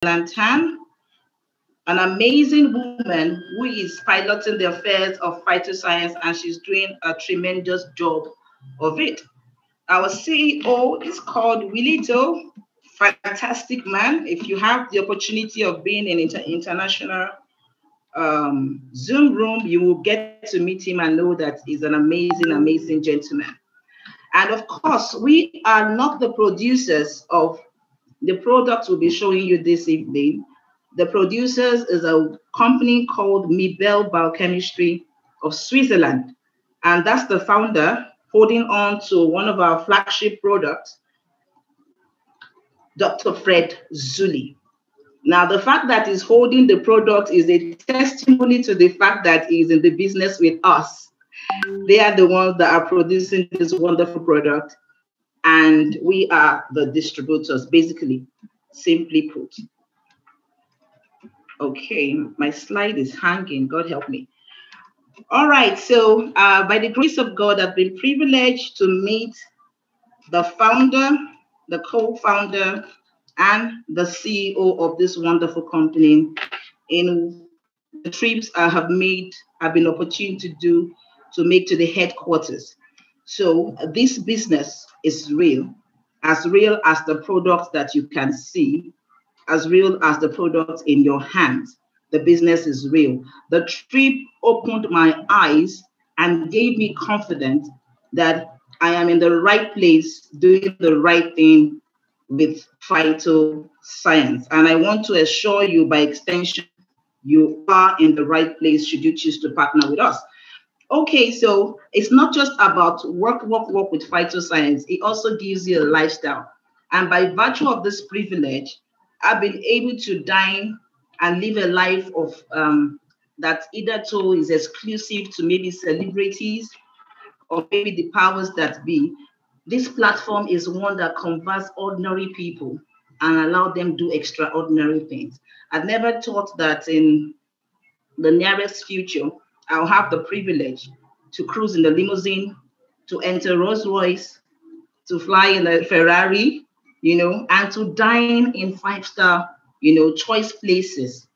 Lantan, an amazing woman who is piloting the affairs of phytoscience, and she's doing a tremendous job of it. Our CEO is called Willie Doe, fantastic man. If you have the opportunity of being in international Zoom room, you will get to meet him and know that he's an amazing, amazing gentleman. And of course, we are not the producers of the products we'll be showing you this evening. The producers is a company called Mibel Biochemistry of Switzerland. And that's the founder holding on to one of our flagship products, Dr. Fred Zuli. Now, the fact that he's holding the product is a testimony to the fact that he's in the business with us. They are the ones that are producing this wonderful product, and we are the distributors, basically, simply put. Okay, my slide is hanging. God help me. All right, so by the grace of God, I've been privileged to meet the founder, the co-founder, and the CEO of this wonderful company in the trips I have made, I've been opportune to do to make to the headquarters. So this business is real as the products that you can see, as real as the products in your hands. The business is real. The trip opened my eyes and gave me confidence that I am in the right place, doing the right thing with phytoscience. And I want to assure you, by extension, you are in the right place should you choose to partner with us. Okay, so it's not just about work with phytoscience. It also gives you a lifestyle. And by virtue of this privilege, I've been able to dine and live a life of that either tool is exclusive to maybe celebrities or maybe the powers that be. This platform is one that converts ordinary people and allow them do extraordinary things. I never thought that in the nearest future, I'll have the privilege to cruise in the limousine, to enter Rolls Royce, to fly in a Ferrari, and to dine in five-star, choice places.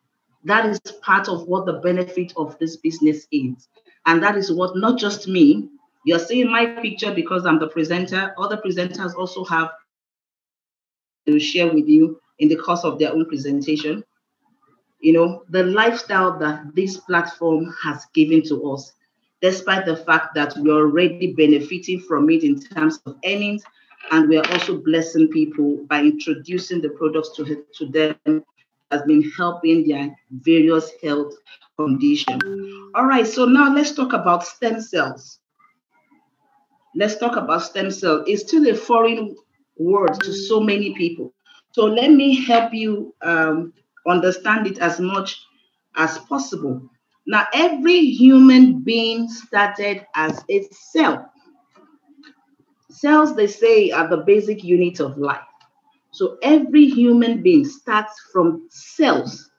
That is part of what the benefit of this business is. And that is what, not just me, you're seeing my picture because I'm the presenter. Other presenters also have to share with you in the course of their own presentation. The lifestyle that this platform has given to us, despite the fact that we're already benefiting from it in terms of earnings, and we're also blessing people by introducing the products to them, has been helping their various health conditions. All right, so now let's talk about stem cells. Let's talk about stem cells. It's still a foreign word to so many people. So let me help you understand it as much as possible. Now, every human being started as a cell. Cells, they say, are the basic unit of life. So every human being starts from cells.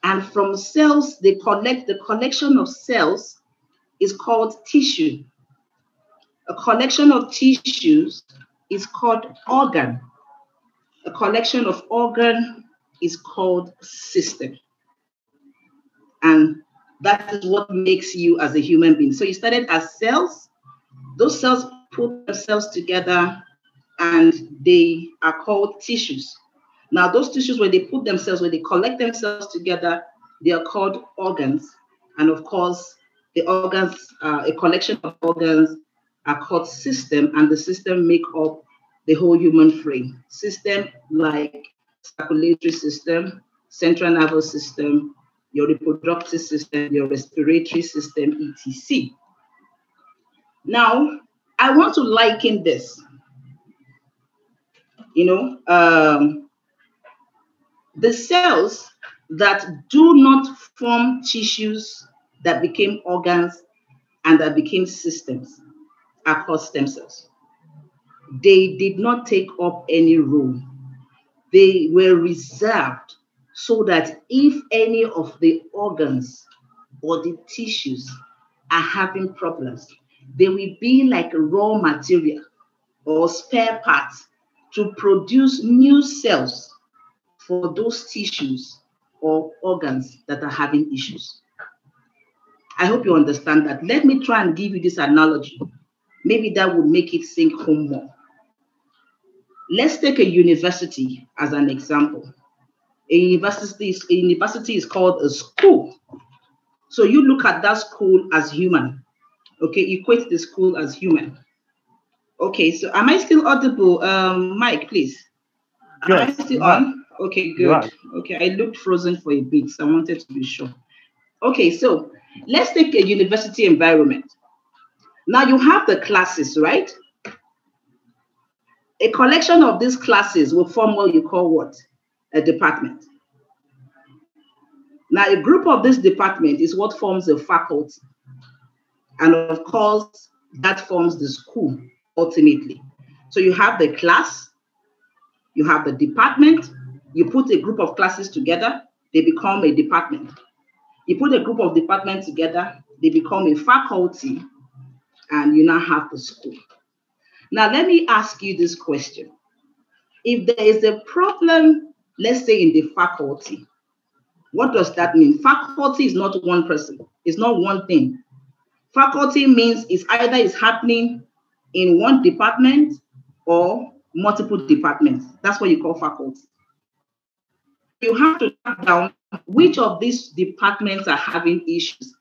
And from cells, the collection of cells is called tissue. A collection of tissues is called organ. A collection of organ is called system. And that is what makes you as a human being. So you started as cells. Those cells put themselves together and they are called tissues. Now, those tissues, when they collect themselves together, they are called organs. And of course, the organs, a collection of organs are called system, and the system make up the whole human frame. System like circulatory system, central nervous system, your reproductive system, your respiratory system, etc. Now, I want to liken this. The cells that do not form tissues that became organs and that became systems are called stem cells. They did not take up any role. They were reserved so that if any of the organs or the tissues are having problems, they will be like raw material or spare parts to produce new cells for those tissues or organs that are having issues. I hope you understand that. Let me try and give you this analogy. Maybe that will make it sink home more. Let's take a university as an example. A university is called a school. So you look at that school as human. Okay, equate the school as human. Okay, so am I still audible? Mike, please. Am I still on? Okay, good. Okay, I looked frozen for a bit, so I wanted to be sure. Okay, so let's take a university environment. Now you have the classes, right? A collection of these classes will form what you call what? A department. Now a group of this department is what forms a faculty. And of course, that forms the school ultimately. So you have the class, you have the department, you put a group of classes together, they become a department. You put a group of departments together, they become a faculty, and you now have the school. Now, let me ask you this question. If there is a problem, let's say in the faculty, what does that mean? Faculty is not one person, it's not one thing. Faculty means it's either it's happening in one department or multiple departments. That's what you call faculty. You have to track down which of these departments are having issues,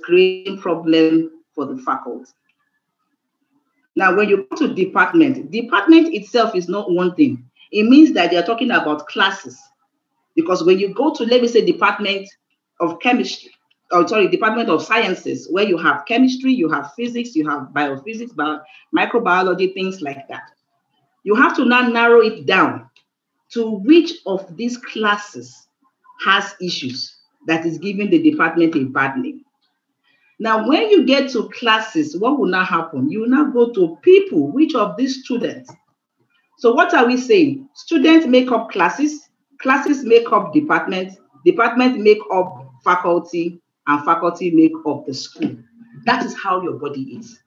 creating problems for the faculty. Now, when you go to department itself is not one thing. It means that they are talking about classes. Because when you go to, let me say, Department of Chemistry, Department of Sciences, where you have chemistry, you have physics, you have biophysics, microbiology, things like that. You have to now narrow it down to which of these classes has issues that is giving the department a bad name. Now, when you get to classes, what will now happen? You will now go to people, which of these students? So what are we saying? Students make up classes, classes make up departments, departments make up faculty, and faculty make up the school. That is how your body is.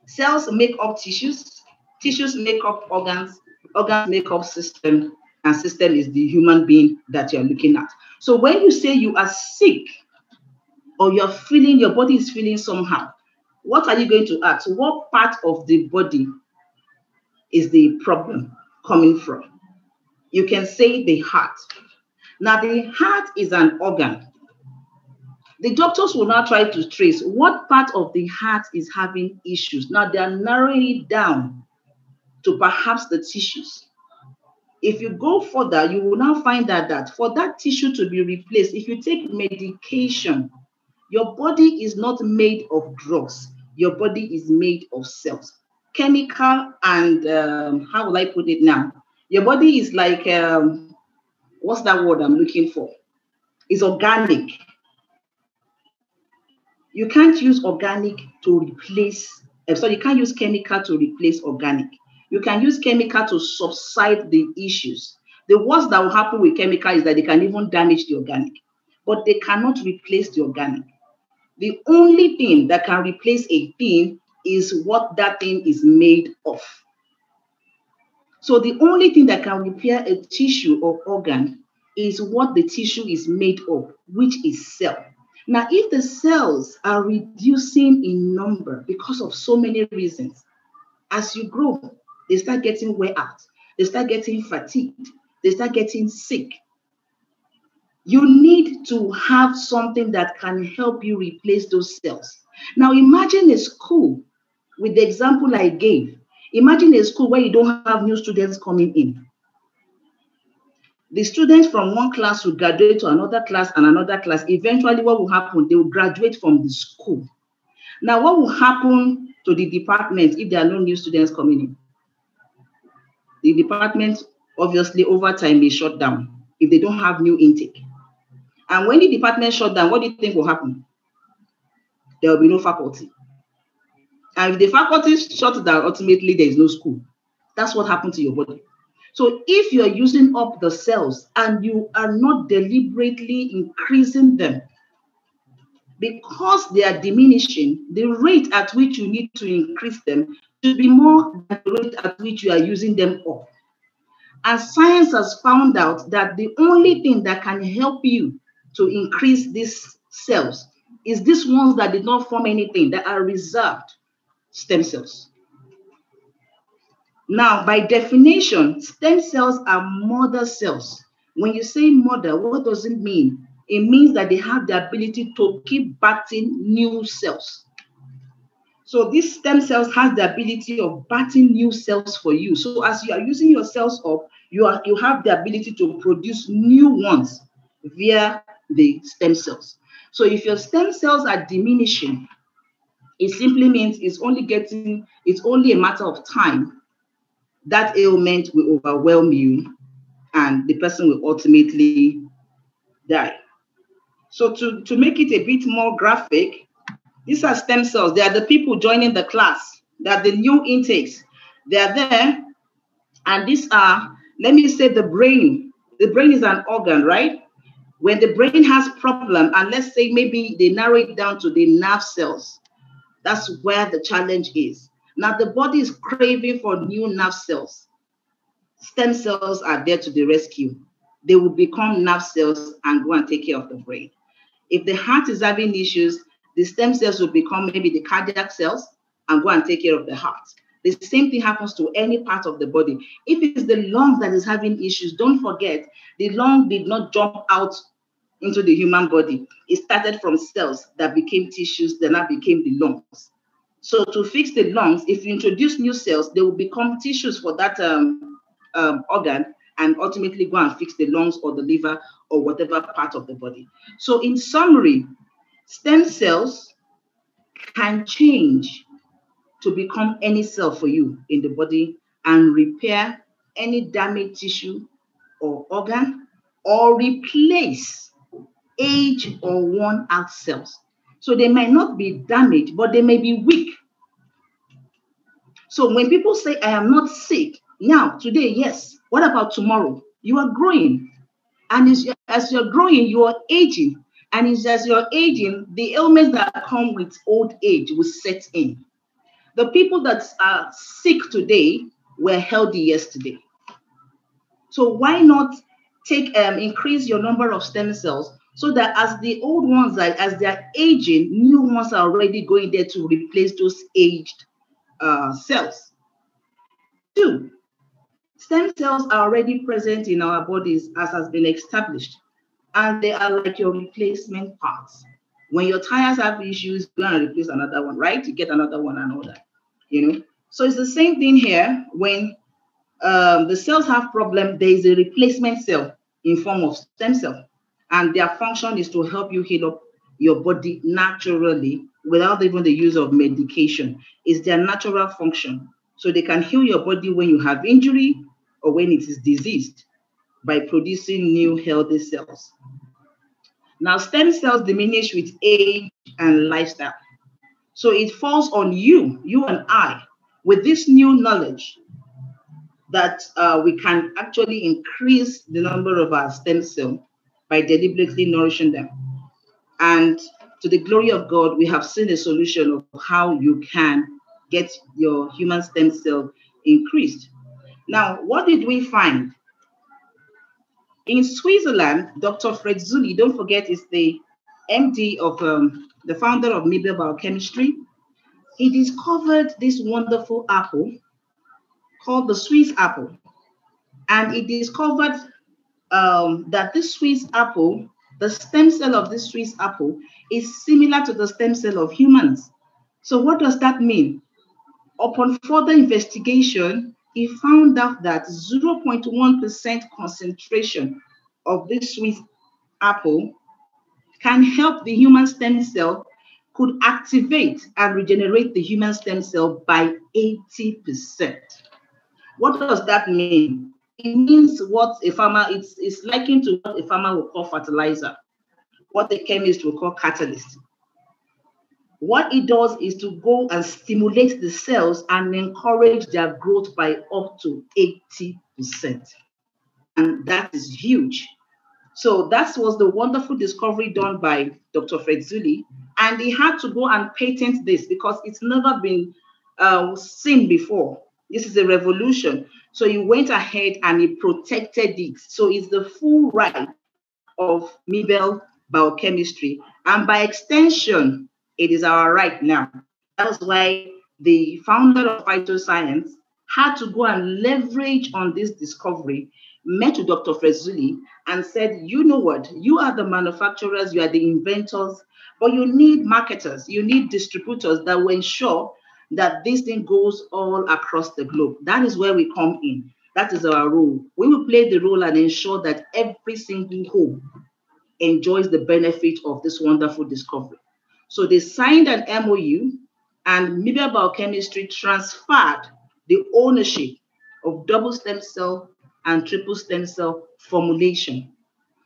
Cells make up tissues, tissues make up organs, organs make up system, and system is the human being that you're looking at. So when you say you are sick, or you're feeling, your body is feeling somehow, what are you going to ask? What part of the body is the problem coming from? You can say the heart. Now, the heart is an organ. The doctors will now try to trace what part of the heart is having issues. Now, they are narrowing it down to perhaps the tissues. If you go further, you will now find that for that tissue to be replaced, if you take medication, your body is not made of drugs. Your body is made of cells. Chemical and, how will I put it now? Your body is like, what's that word I'm looking for? It's organic. You can't use organic to replace, you can't use chemical to replace organic. You can use chemical to subside the issues. The worst that will happen with chemical is that they can even damage the organic, but they cannot replace the organic. The only thing that can replace a thing is what that thing is made of. So the only thing that can repair a tissue or organ is what the tissue is made of, which is cell. Now, if the cells are reducing in number because of so many reasons, as you grow, they start getting wear out, they start getting fatigued, they start getting sick. You need to have something that can help you replace those cells. Now, imagine a school with the example I gave. Imagine a school where you don't have new students coming in. The students from one class will graduate to another class and another class. Eventually, what will happen? They will graduate from the school. Now, what will happen to the department if there are no new students coming in? The department, obviously, over time may shut down if they don't have new intake. And when the department shut down, what do you think will happen? There will be no faculty. And if the faculty shut down, ultimately there is no school. That's what happened to your body. So if you're using up the cells and you are not deliberately increasing them, because they are diminishing, the rate at which you need to increase them should be more than the rate at which you are using them up. And science has found out that the only thing that can help you to increase these cells is these ones that did not form anything, that are reserved stem cells. Now, by definition, stem cells are mother cells. When you say mother, what does it mean? It means that they have the ability to keep birthing new cells. So these stem cells has the ability of birthing new cells for you. So as you are using your cells up, you have the ability to produce new ones via the stem cells. So if your stem cells are diminishing, it simply means it's only a matter of time that ailment will overwhelm you and the person will ultimately die. So to make it a bit more graphic, these are stem cells. They are the people joining the class. They are the new intakes. They are there. And these are, let me say, the brain. The brain is an organ, right? When the brain has problem, and let's say maybe they narrow it down to the nerve cells, that's where the challenge is. Now the body is craving for new nerve cells. Stem cells are there to the rescue. They will become nerve cells and go and take care of the brain. If the heart is having issues, the stem cells will become maybe the cardiac cells and go and take care of the heart. The same thing happens to any part of the body. If it's the lung that is having issues, don't forget, the lung did not jump out into the human body. It started from cells that became tissues, then that became the lungs. So to fix the lungs, if you introduce new cells, they will become tissues for that organ and ultimately go and fix the lungs or the liver or whatever part of the body. So in summary, stem cells can change to become any cell for you in the body and repair any damaged tissue or organ or replace aged or worn out cells. So they might not be damaged, but they may be weak. So when people say, I am not sick, now, today, yes. What about tomorrow? You are growing. And as you're growing, you are aging. And as you're aging, the ailments that come with old age will set in. The people that are sick today were healthy yesterday. So why not increase your number of stem cells so that as the old ones, as they're aging, new ones are already going there to replace those aged cells. 2, stem cells are already present in our bodies as has been established, and they are like your replacement parts. When your tires have issues, you're going to replace another one, right? You get another one and all that, So it's the same thing here. When the cells have problem, there is a replacement cell in form of stem cell, and their function is to help you heal up your body naturally without even the use of medication. It's their natural function. So they can heal your body when you have injury or when it is diseased by producing new healthy cells. Now, stem cells diminish with age and lifestyle. So it falls on you and I, with this new knowledge, that we can actually increase the number of our stem cells by deliberately nourishing them. And to the glory of God, we have seen a solution of how you can get your human stem cell increased. Now, what did we find? In Switzerland, Dr. Fretzuli, don't forget, is the MD of the founder of Mibel Biochemistry. He discovered this wonderful apple called the Swiss apple. And he discovered that this Swiss apple, the stem cell of this Swiss apple, is similar to the stem cell of humans. So what does that mean? Upon further investigation, he found out that 0.1% concentration of this Swiss apple can help the human stem cell, could activate and regenerate the human stem cell by 80%. What does that mean? It means what a farmer, it's likened to what a farmer will call fertilizer, what a chemist will call catalyst. What it does is to go and stimulate the cells and encourage their growth by up to 80%. And that is huge. So that was the wonderful discovery done by Dr. Fretzuli. And he had to go and patent this because it's never been seen before. This is a revolution. So he went ahead and he protected it. So it's the full right of Mibel biochemistry. And by extension, it is our right now. That's why the founder of Phytoscience had to go and leverage on this discovery, met with Dr. Fresuli and said, you know what, you are the manufacturers, you are the inventors, but you need marketers, you need distributors that will ensure that this thing goes all across the globe. That is where we come in. That is our role. We will play the role and ensure that every single home enjoys the benefit of this wonderful discovery. So they signed an MOU, and Mibel Biochemistry transferred the ownership of double stem cell and triple stem cell formulation.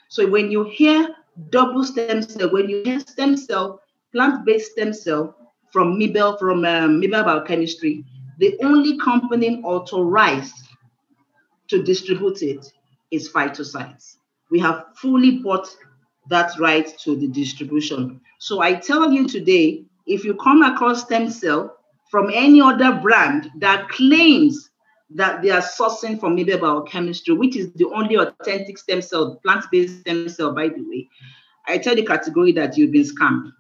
So when you hear double stem cell, when you hear stem cell, plant-based stem cell from Mibel Biochemistry, the only company authorized to distribute it is Phytoscience. We have fully bought that right to the distribution. So I tell you today, if you come across stem cell from any other brand that claims that they are sourcing from Mibel Biochemistry, which is the only authentic stem cell, plant-based stem cell, by the way, I tell the category that you've been scammed.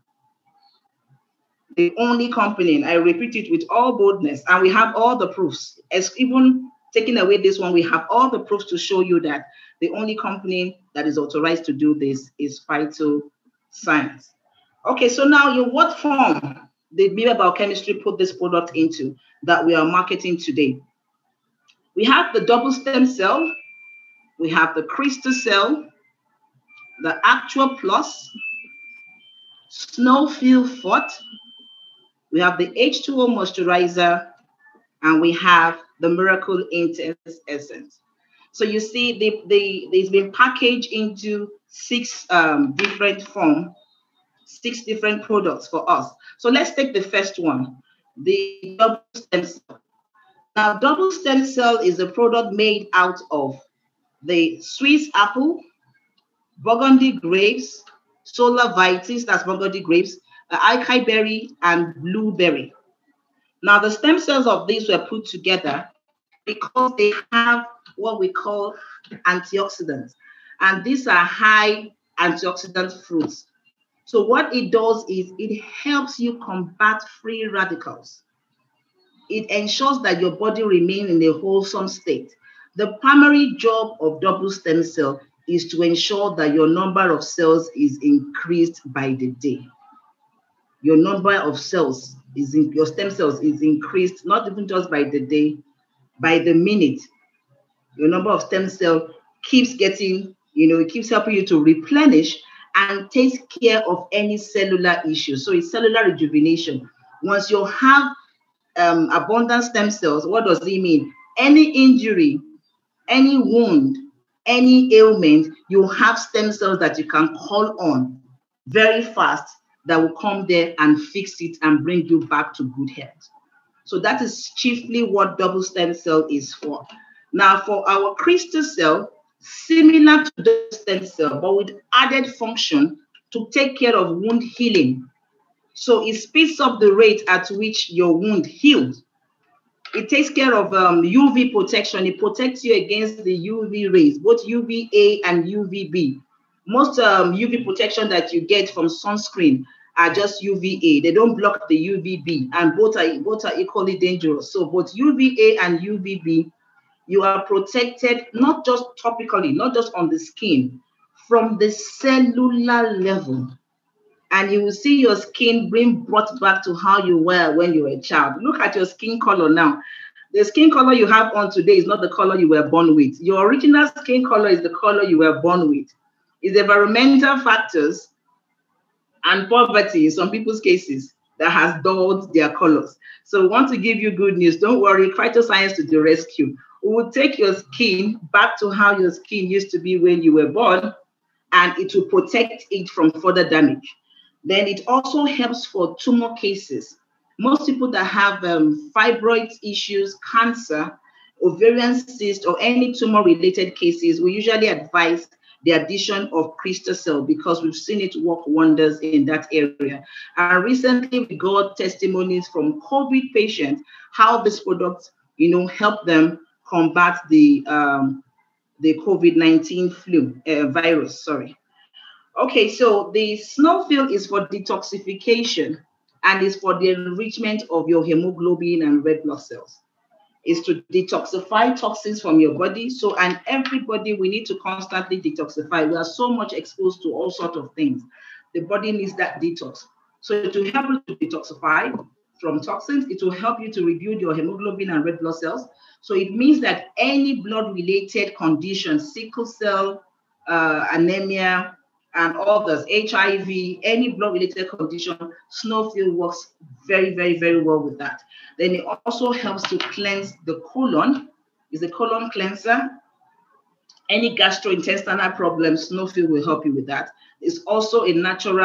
The only company, and I repeat it with all boldness, and we have all the proofs, as even taking away this one, we have all the proofs to show you that the only company that is authorized to do this is Phytoscience. Okay, so now in what form did Mibel Biochemistry put this product into that we are marketing today? We have the double stem cell, we have the crystal cell, the Actual Plus, Snowfield Fort, we have the H2O moisturizer, and we have the Miracle Intense Essence. So you see, it's been packaged into 6 different forms, 6 different products for us. So let's take the first one, the double stem cell. Now, double stem cell is a product made out of the Swiss apple, Burgundy grapes, Solar Vitis, that's Burgundy grapes, acai berry, and blueberry. Now, the stem cells of these were put together because they have what we call antioxidants. And these are high antioxidant fruits. So what it does is it helps you combat free radicals. It ensures that your body remains in a wholesome state. The primary job of double stem cell is to ensure that your number of cells is increased by the day. Your number of cells your stem cells is increased, not even just by the day, by the minute. Your number of stem cells keeps getting, it keeps helping you to replenish and takes care of any cellular issue. So it's cellular rejuvenation. Once you have abundant stem cells, what does it mean? Any injury, any wound, any ailment, you have stem cells that you can call on very fast that will come there and fix it and bring you back to good health. So that is chiefly what double stem cell is for. Now, for our crystal cell, similar to double stem cell, but with added function to take care of wound healing. So it speeds up the rate at which your wound heals. It takes care of UV protection. It protects you against the UV rays, both UVA and UVB. Most UV protection that you get from sunscreen are just UVA. They don't block the UVB, and both are equally dangerous. So both UVA and UVB, you are protected not just topically, not just on the skin, from the cellular level. And you will see your skin being brought back to how you were when you were a child. Look at your skin color now. The skin color you have on today is not the color you were born with. Your original skin color is the color you were born with. It's environmental factors and poverty in some people's cases that has dulled their colors. So we want to give you good news. Don't worry, Phytoscience to the rescue. We will take your skin back to how your skin used to be when you were born, and it will protect it from further damage. Then it also helps for tumor cases. Most people that have fibroid issues, cancer, ovarian cyst, or any tumor-related cases, we usually advise the addition of crystal cell because we've seen it work wonders in that area. And recently we got testimonies from COVID patients how this product help them combat the COVID-19 virus. Sorry. Okay, so the snowfil is for detoxification and is for the enrichment of your hemoglobin and red blood cells. Is to detoxify toxins from your body. So, and everybody, we need to constantly detoxify. We are so much exposed to all sorts of things. The body needs that detox. So to help you to detoxify from toxins, it will help you to rebuild your hemoglobin and red blood cells. So it means that any blood-related conditions, sickle cell, anemia, and others, HIV, any blood-related condition, snowfil works very, very, very well with that. Then it also helps to cleanse the colon. It's a colon cleanser. Any gastrointestinal problems, snowfil will help you with that. It's also a natural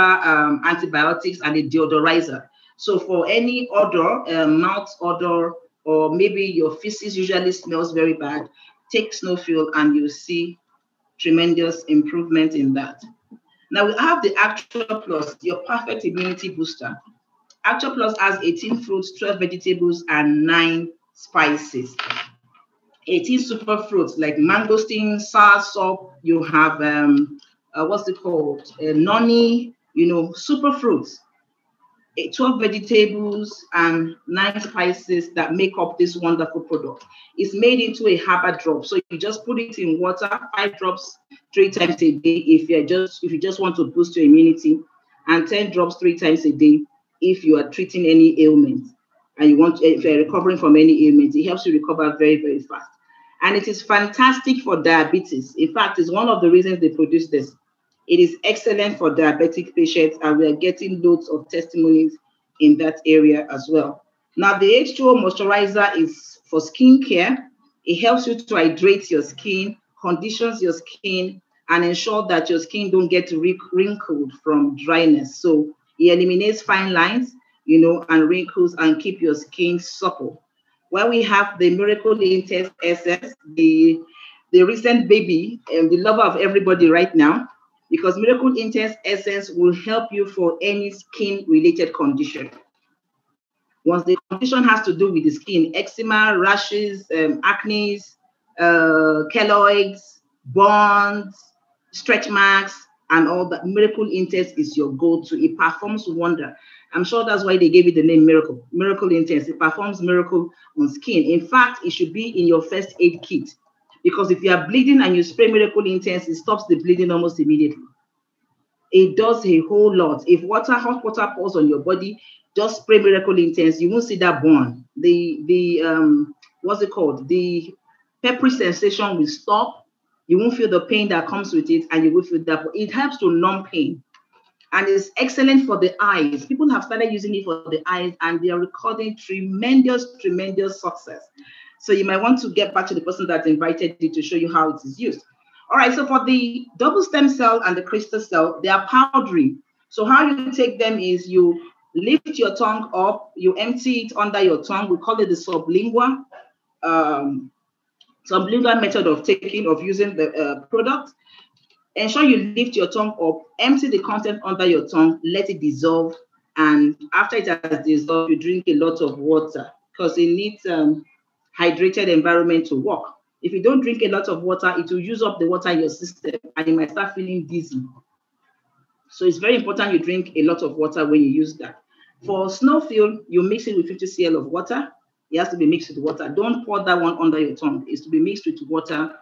antibiotics and a deodorizer. So for any odor, mouth odor, or maybe your feces usually smells very bad, take snowfil and you'll see tremendous improvement in that. Now we have the Actual Plus, your perfect immunity booster. Actual Plus has 18 fruits, 12 vegetables, and 9 spices. 18 super fruits like mangosteen, soursop. You have what's it called? Noni. Super fruits. 12 vegetables and 9 spices that make up this wonderful product. It's made into a herbal drop. So you just put it in water, 5 drops 3 times a day if you just want to boost your immunity, and 10 drops 3 times a day if you are treating any ailment and if you're recovering from any ailment. It helps you recover very, very fast. And it is fantastic for diabetes. In fact, it's one of the reasons they produce this. It is excellent for diabetic patients, and we are getting loads of testimonies in that area as well. Now, the H2O moisturizer is for skin care. It helps you to hydrate your skin, conditions your skin, and ensure that your skin don't get wrinkled from dryness. So it eliminates fine lines, and wrinkles, and keep your skin supple. When we have the Miracle Intense Essence, the recent baby and the lover of everybody right now, because Miracle Intense Essence will help you for any skin-related condition. Once the condition has to do with the skin, eczema, rashes, acne, keloids, burns, stretch marks, and all that, Miracle Intense is your go-to. It performs wonder. I'm sure that's why they gave it the name Miracle. Miracle Intense. It performs miracle on skin. In fact, it should be in your first aid kit. Because if you are bleeding and you spray Miracle Intense, it stops the bleeding almost immediately. It does a whole lot. If hot water pours on your body, just spray Miracle Intense. You won't see that burn. What's it called? The peppery sensation will stop. You won't feel the pain that comes with it, and you will feel that. It helps to numb pain. And it's excellent for the eyes. People have started using it for the eyes, and they are recording tremendous, tremendous success. So you might want to get back to the person that invited you to show you how it is used. All right, so for the double stem cell and the crystal cell, they are powdery. So how you take them is you lift your tongue up, you empty it under your tongue. We call it the sublingual method of using the product. Ensure you lift your tongue up, empty the content under your tongue, let it dissolve. And after it has dissolved, you drink a lot of water because it needs hydrated environment to work. If you don't drink a lot of water, it will use up the water in your system and you might start feeling dizzy. So it's very important you drink a lot of water when you use that. For snowfil, you mix it with 50 cl of water. It has to be mixed with water. Don't pour that one under your tongue. It's to be mixed with water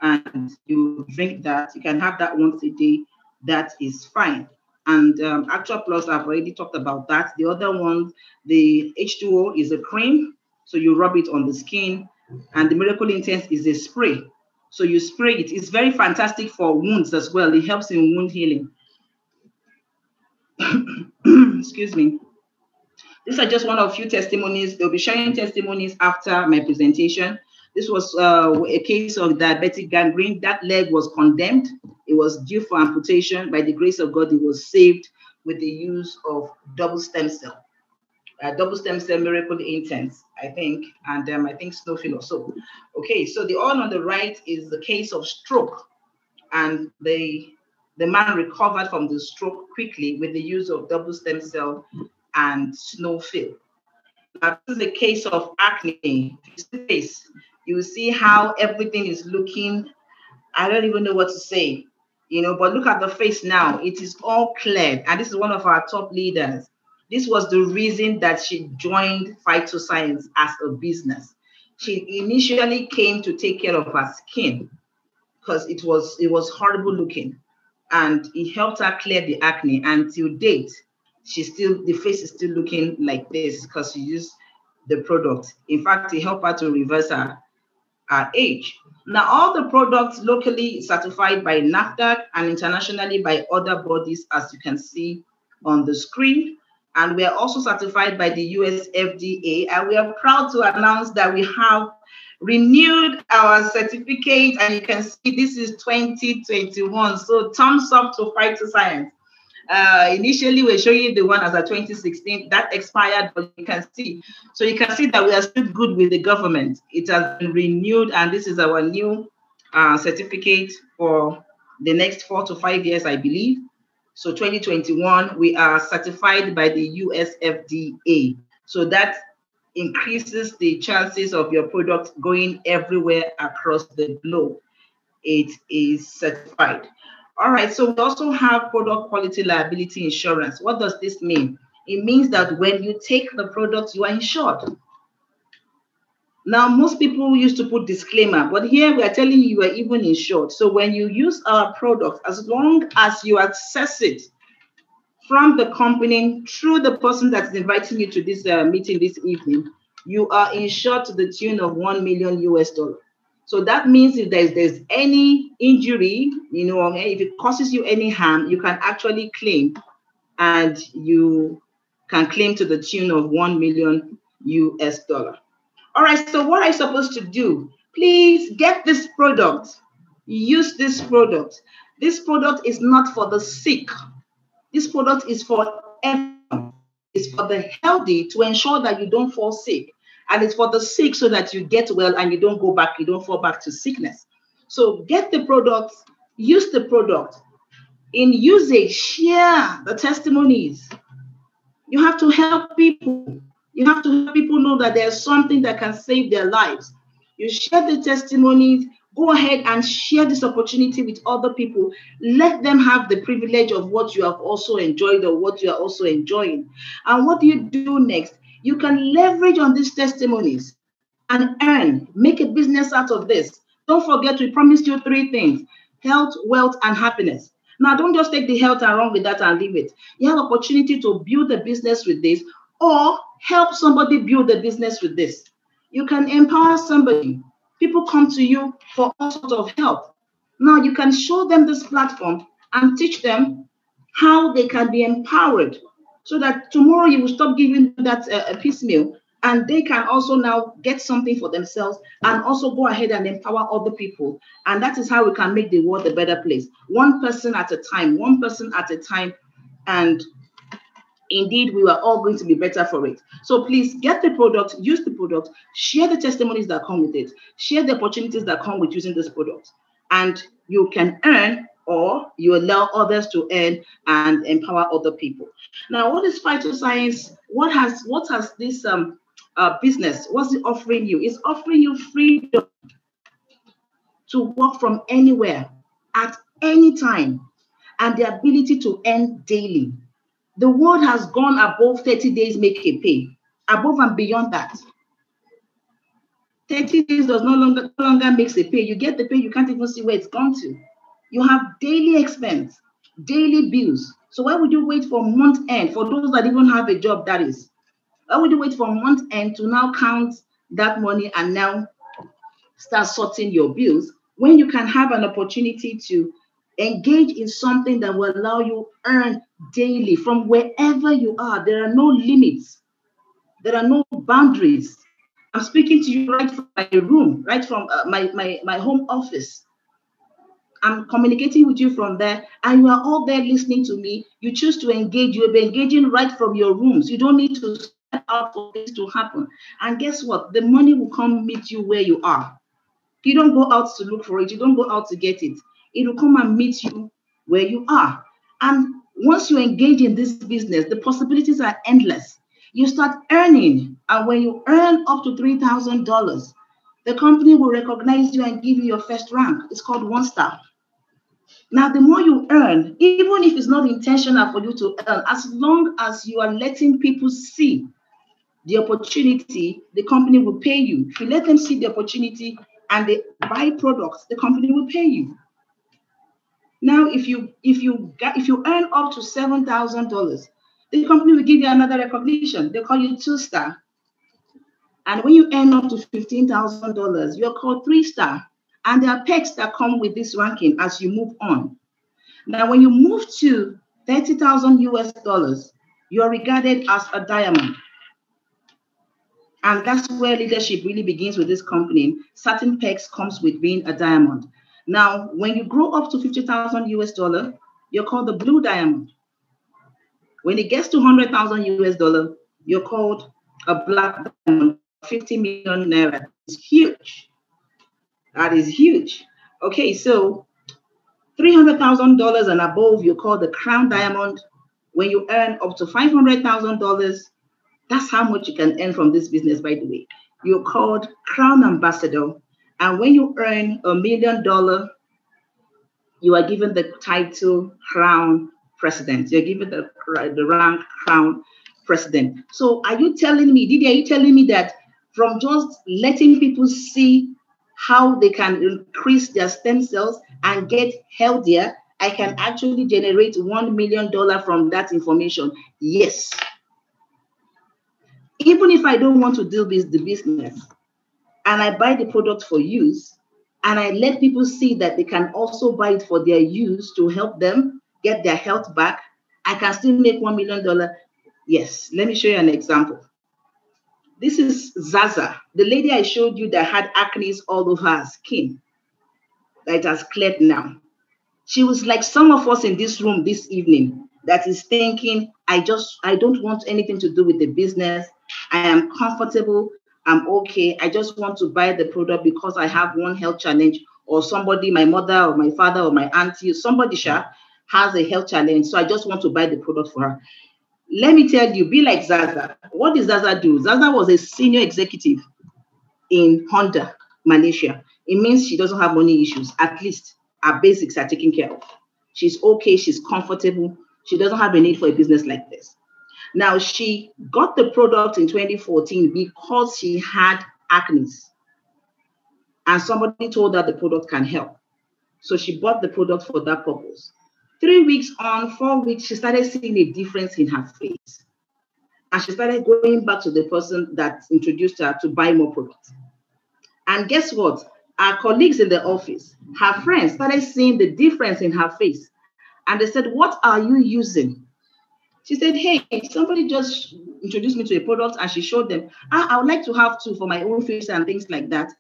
and you drink that. You can have that once a day. That is fine. And Actual Plus, I've already talked about that. The other one, the H2O is a cream. So you rub it on the skin. And the Miracle Intense is a spray. So you spray it. It's very fantastic for wounds as well. It helps in wound healing. Excuse me. These are just one of a few testimonies. They'll be sharing testimonies after my presentation. This was a case of diabetic gangrene. That leg was condemned. It was due for amputation. By the grace of God, it was saved with the use of double stem cell. Double stem cell Miracle Intense, I think, and I think snowfil also. Okay, so the one on the right is the case of stroke, and the man recovered from the stroke quickly with the use of double stem cell and snowfil. Now, this is a case of acne. Face, you will see how everything is looking. I don't even know what to say, but look at the face now. It is all cleared. And this is one of our top leaders. This was the reason that she joined Phytoscience as a business. She initially came to take care of her skin because it was horrible looking, and it helped her clear the acne. And till date, the face is still looking like this because she used the product. In fact, it helped her to reverse her age. Now, all the products locally certified by NAFDAC and internationally by other bodies, as you can see on the screen. And we are also certified by the US FDA. And we are proud to announce that we have renewed our certificate. And you can see this is 2021. So thumbs up to Phytoscience. Initially, we're showing you the one as a 2016 that expired, but you can see. So you can see that we are still good with the government. It has been renewed, and this is our new certificate for the next 4 to 5 years, I believe. So 2021, we are certified by the US FDA. So that increases the chances of your product going everywhere across the globe. It is certified. All right, so we also have product quality liability insurance. What does this mean? It means that when you take the product, you are insured. Now, most people used to put disclaimer, but here we are telling you are even insured. So when you use our product, as long as you access it from the company through the person that's inviting you to this meeting this evening, you are insured to the tune of $1 million US. So that means if there's any injury, if it causes you any harm, you can actually claim, and you can claim to the tune of $1 million US. All right, so what are you supposed to do? Please get this product. Use this product. This product is not for the sick. This product is for everyone. It's for the healthy to ensure that you don't fall sick. And it's for the sick so that you get well and you don't fall back to sickness. So get the product, use the product. In usage, share the testimonies. You have to help people. You have to help people know that there's something that can save their lives. You share the testimonies. Go ahead and share this opportunity with other people. Let them have the privilege of what you have also enjoyed or what you are also enjoying. And what do you do next? You can leverage on these testimonies and earn, make a business out of this. Don't forget, we promised you 3 things: health, wealth, and happiness. Now, don't just take the health and run with that and leave it. You have opportunity to build a business with this, or help somebody build a business with this. You can empower somebody. People come to you for all sorts of help. Now, you can show them this platform and teach them how they can be empowered, so that tomorrow you will stop giving that a piecemeal, and they can also now get something for themselves and also go ahead and empower other people. And that is how we can make the world a better place. One person at a time, and indeed, we are all going to be better for it. So please get the product, use the product, share the testimonies that come with it, share the opportunities that come with using this product, and you can earn, or you allow others to earn and empower other people. Now, what is Phytoscience? What has this business? What's it offering you? It's offering you freedom to work from anywhere at any time, and the ability to earn daily. The world has gone above 30 days make a pay, above and beyond that. 30 days does no longer makes a pay. You get the pay, you can't even see where it's gone to. You have daily expense, daily bills. So why would you wait for month end? For those that even have a job, that is. Why would you wait for month end to now count that money and now start sorting your bills, when you can have an opportunity to engage in something that will allow you earn daily from wherever you are? There are no limits. There are no boundaries. I'm speaking to you right from my room, right from my home office. I'm communicating with you from there, and you are all there listening to me. You choose to engage. You'll be engaging right from your rooms. You don't need to step out for this to happen. And guess what? The money will come meet you where you are. You don't go out to look for it. You don't go out to get it. It will come and meet you where you are. And once you engage in this business, the possibilities are endless. You start earning, and when you earn up to $3,000, the company will recognize you and give you your first rank. It's called 1 star. Now, the more you earn, even if it's not intentional for you to earn, as long as you are letting people see the opportunity, the company will pay you. If you let them see the opportunity and they buy products, the company will pay you. Now, if you earn up to $7,000, the company will give you another recognition. They call you 2 star. And when you earn up to $15,000, you're called 3 star. And there are perks that come with this ranking as you move on. Now, when you move to 30,000 US dollars, you're regarded as a diamond. And that's where leadership really begins with this company. Certain perks comes with being a diamond. Now, when you grow up to 50,000 US dollar, you're called the blue diamond. When it gets to 100,000 US dollar, you're called a black diamond. 50 million naira is huge. That is huge. Okay, so $300,000 and above, you're called the crown diamond. When you earn up to $500,000, that's how much you can earn from this business, by the way. You're called crown ambassador. And when you earn $1 million, you are given the title crown president. You're given the rank crown president. So are you telling me, Didi, are you telling me that from just letting people see how they can increase their stem cells and get healthier, I can actually generate $1 million from that information? Yes. Even if I don't want to do the business and I buy the product for use and I let people see that they can also buy it for their use to help them get their health back, I can still make $1 million. Yes, let me show you an example. This is Zaza, the lady I showed you that had acne all over her skin that has cleared now. She was like some of us in this room this evening that is thinking, I don't want anything to do with the business. I am comfortable. I'm okay. I just want to buy the product because I have one health challenge, or somebody, my mother or my father or my auntie, somebody has a health challenge. So I just want to buy the product for her. Let me tell you, be like Zaza. What did Zaza do? Zaza was a senior executive in Honda, Malaysia. It means she doesn't have money issues. At least her basics are taken care of. She's okay. She's comfortable. She doesn't have a need for a business like this. Now, she got the product in 2014 because she had acne. And somebody told her the product can help. So she bought the product for that purpose. 3 weeks on, 4 weeks, she started seeing a difference in her face. And she started going back to the person that introduced her to buy more products. And guess what? Our colleagues in the office, her friends, started seeing the difference in her face. And they said, what are you using? She said, hey, somebody just introduced me to a product, and she showed them, I would like to have two for my own face and things like that.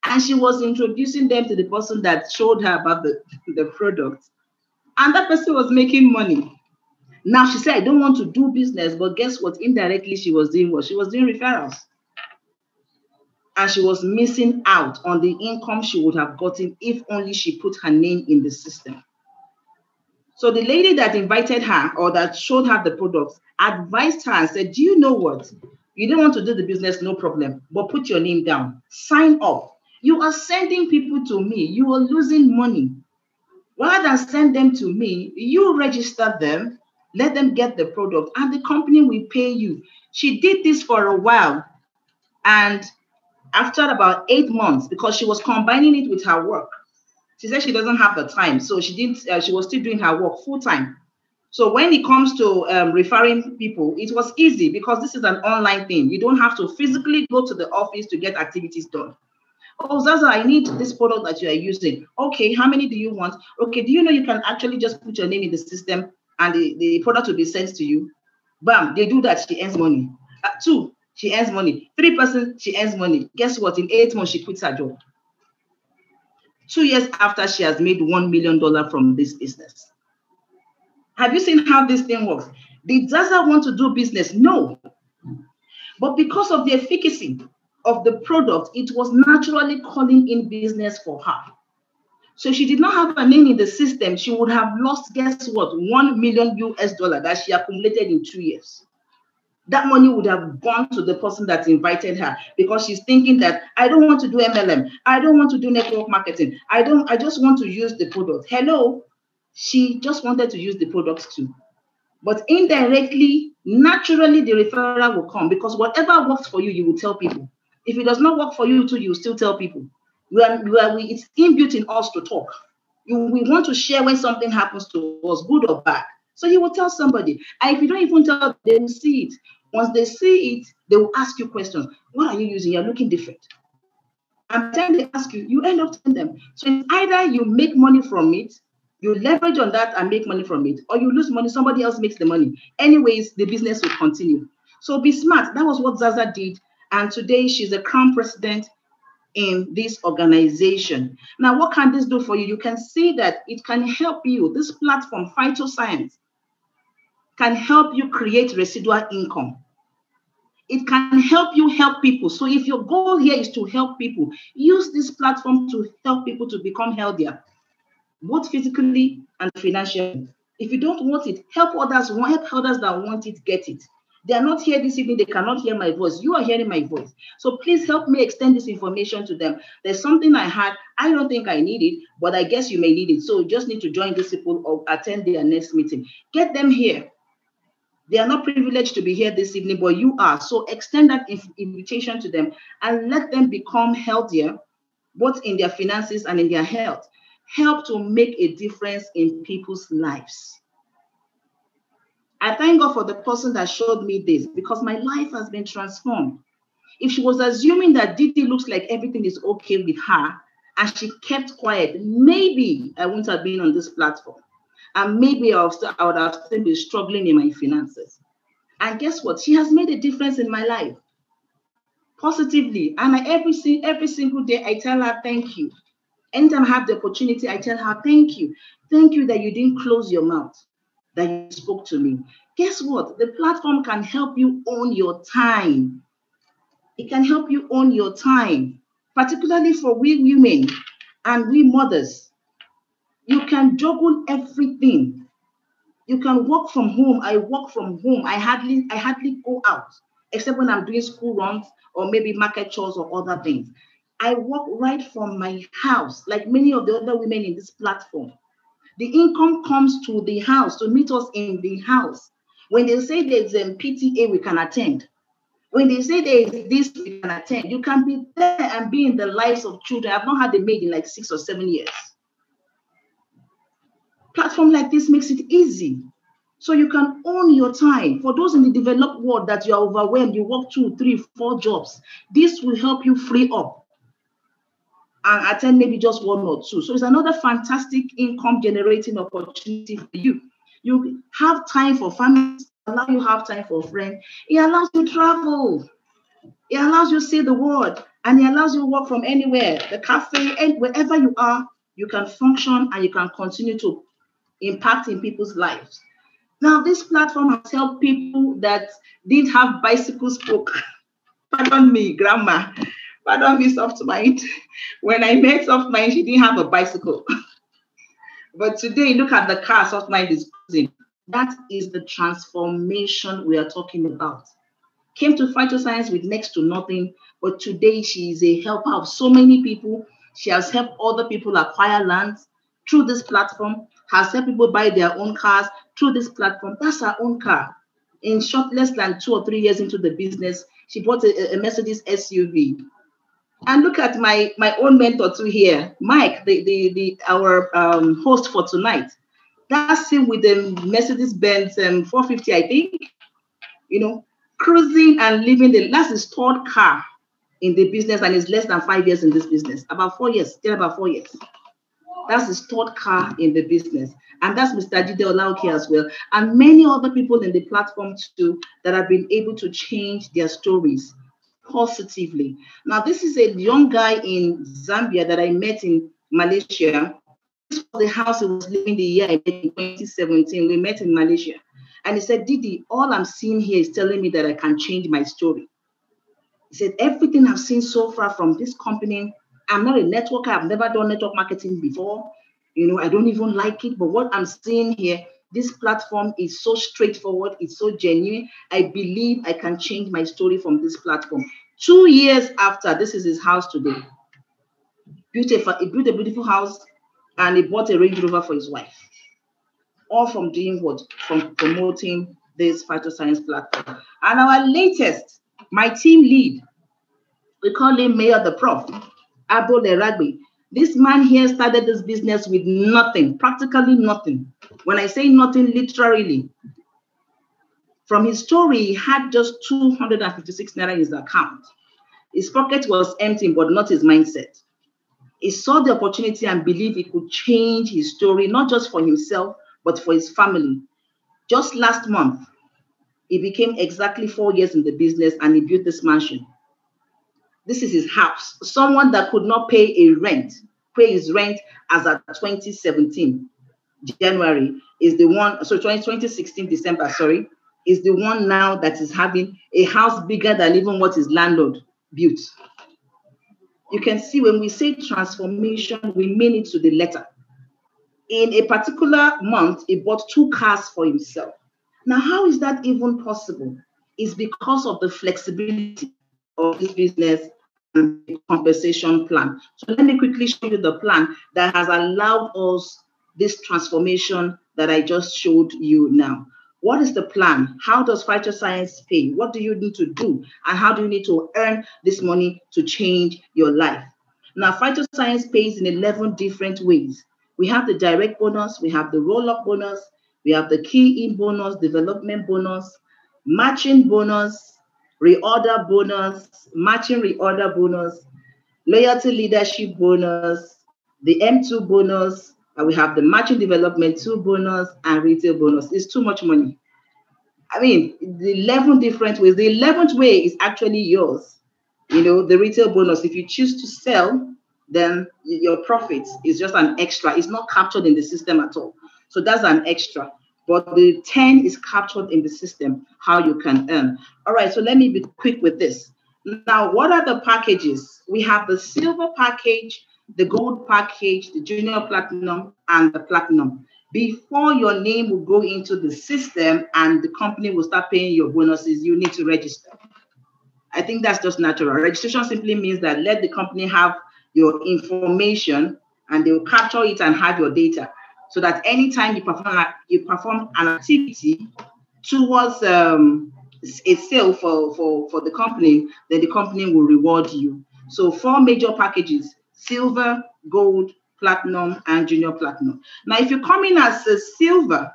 And she was introducing them to the person that showed her about the product. And that person was making money. Now she said, I don't want to do business, but guess what? Indirectly, she was doing what? She was doing referrals. And she was missing out on the income she would have gotten if only she put her name in the system. So the lady that invited her or that showed her the products advised her and said, do you know what? You don't want to do the business, no problem, but put your name down. Sign up. You are sending people to me. You are losing money. Rather than send them to me, you register them, let them get the product, and the company will pay you. She did this for a while. And after about 8 months, because she was combining it with her work, she said she doesn't have the time. So she was still doing her work full time. So when it comes to referring people, it was easy because this is an online thing. You don't have to physically go to the office to get activities done. Oh, Zaza, I need this product that you are using. Okay, how many do you want? Okay, do you know you can actually just put your name in the system and the product will be sent to you? Bam, they do that, she earns money. 2, she earns money. 3%, she earns money. Guess what? In 8 months, she quits her job. 2 years after, she has made $1 million from this business. Have you seen how this thing works? Did Zaza want to do business? No. But because of the efficacy of the product, it was naturally calling in business for her. So she did not have a name in the system. She would have lost, guess what, $1 million US that she accumulated in 2 years. That money would have gone to the person that invited her, because she's thinking that I don't want to do MLM, I don't want to do network marketing, I just want to use the product. Hello, she just wanted to use the products too. But indirectly, naturally, the referral will come, because whatever works for you, you will tell people. If it does not work for you too, you will still tell people. It's inbuilt in us to talk. We want to share when something happens to us, good or bad. So you will tell somebody. And if you don't even tell, they will see it. Once they see it, they will ask you questions. What are you using? You're looking different. And by the time they ask you, you end up telling them. So it's either you make money from it, you leverage on that and make money from it, or you lose money, somebody else makes the money. Anyways, the business will continue. So be smart. That was what Zaza did. And today she's a crown president in this organization. Now, what can this do for you? You can see that it can help you. This platform, Phytoscience, can help you create residual income. It can help you help people. So if your goal here is to help people, use this platform to help people to become healthier, both physically and financially. If you don't want it, help others that want it, get it. They are not here this evening. They cannot hear my voice. You are hearing my voice. So please help me extend this information to them. There's something I had. I don't think I need it, but I guess you may need it. So you just need to join these people or attend their next meeting. Get them here. They are not privileged to be here this evening, but you are. So extend that invitation to them and let them become healthier, both in their finances and in their health. Help to make a difference in people's lives. I thank God for the person that showed me this, because my life has been transformed. If she was assuming that Didi looks like everything is okay with her and she kept quiet, maybe I wouldn't have been on this platform. And maybe I would have still been struggling in my finances. And guess what? She has made a difference in my life positively. And every single day, I tell her thank you. Anytime I have the opportunity, I tell her thank you. Thank you that you didn't close your mouth, that you spoke to me. Guess what? The platform can help you own your time. It can help you own your time, particularly for we women and we mothers. You can juggle everything. You can work from home. I work from home. I hardly go out, except when I'm doing school runs or maybe market chores or other things. I work right from my house, like many of the other women in this platform. The income comes to the house, to meet us in the house. When they say there's a PTA, we can attend. When they say there is this, we can attend. You can be there and be in the lives of children. I've not had a maid in like 6 or 7 years. Platform like this makes it easy. So you can own your time. For those in the developed world that you are overwhelmed, you work 2, 3, 4 jobs. This will help you free up and attend maybe just 1 or 2. So it's another fantastic income generating opportunity for you. You have time for family, allow you have time for friends. It allows you to travel. It allows you to see the world, and it allows you to work from anywhere, the cafe, and wherever you are, you can function and you can continue to impact in people's lives. Now, this platform has helped people that didn't have bicycle spoke. Pardon me, grandma. Pardon me, soft mind. When I met soft mind, she didn't have a bicycle. But today, look at the car soft mind is using. That is the transformation we are talking about. Came to Phytoscience with next to nothing, but today she is a helper of so many people. She has helped other people acquire land through this platform, has helped people buy their own cars through this platform. That's her own car. In short, less than 2 or 3 years into the business, she bought a Mercedes SUV. And look at my own mentor too here, Mike, our host for tonight. That's him with the Mercedes-Benz 450, I think. Cruising and living that's his 3rd car in the business, and it's less than 5 years in this business. About 4 years, still about 4 years. That's his 3rd car in the business. And that's Mr. Jide Olauke as well. And many other people in the platform too that have been able to change their stories positively. Now, this is a young guy in Zambia that I met in Malaysia. This was the house he was living the year I met in 2017. We met in Malaysia. And he said, Didi, all I'm seeing here is telling me that I can change my story. He said, everything I've seen so far from this company, I'm not a networker. I've never done network marketing before. I don't even like it. But what I'm seeing here, This platform is so straightforward. It's so genuine. I believe I can change my story from this platform. 2 years after, this is his house today. He built a beautiful house, and he bought a Range Rover for his wife. All from doing what? From promoting this Phytoscience platform. And our latest, my team lead, we call him Mayor the Prof, Abo Leragbe. This man here started this business with nothing, practically nothing. When I say nothing, literally. From his story, he had just 256 naira in his account. His pocket was empty, but not his mindset. He saw the opportunity and believed he could change his story, not just for himself, but for his family. Just last month, he became exactly 4 years in the business, and he built this mansion. This is his house. Someone that could not pay his rent as at 2017 January is the one, so 2016 December, sorry, is the one now that is having a house bigger than even what his landlord built. You can see when we say transformation, we mean it to the letter. In a particular month, he bought 2 cars for himself. Now, how is that even possible? It's because of the flexibility of this business and the compensation plan. So let me quickly show you the plan that has allowed us this transformation that I just showed you now. What is the plan? How does Phytoscience pay? What do you need to do? And how do you need to earn this money to change your life? Now, Phytoscience pays in 11 different ways. We have the direct bonus, we have the roll-up bonus, we have the key-in bonus, development bonus, matching bonus, reorder bonus, matching reorder bonus, loyalty leadership bonus, the M2 bonus, and we have the matching development 2 bonus and retail bonus. It's too much money. I mean, the 11 different ways. The 11th way is actually yours. You know, the retail bonus, if you choose to sell, then your profit is just an extra. It's not captured in the system at all. So that's an extra. But the 10 is captured in the system, how you can earn. All right, so let me be quick with this. Now, what are the packages? We have the silver package, the gold package, the junior platinum, and the platinum. Before your name will go into the system and the company will start paying your bonuses, you need to register. I think that's just natural. Registration simply means that let the company have your information and they will capture it and have your data, so that anytime you perform an activity towards a sale for the company, then the company will reward you. So 4 major packages: silver, gold, platinum, and junior platinum. Now, if you come in as a silver,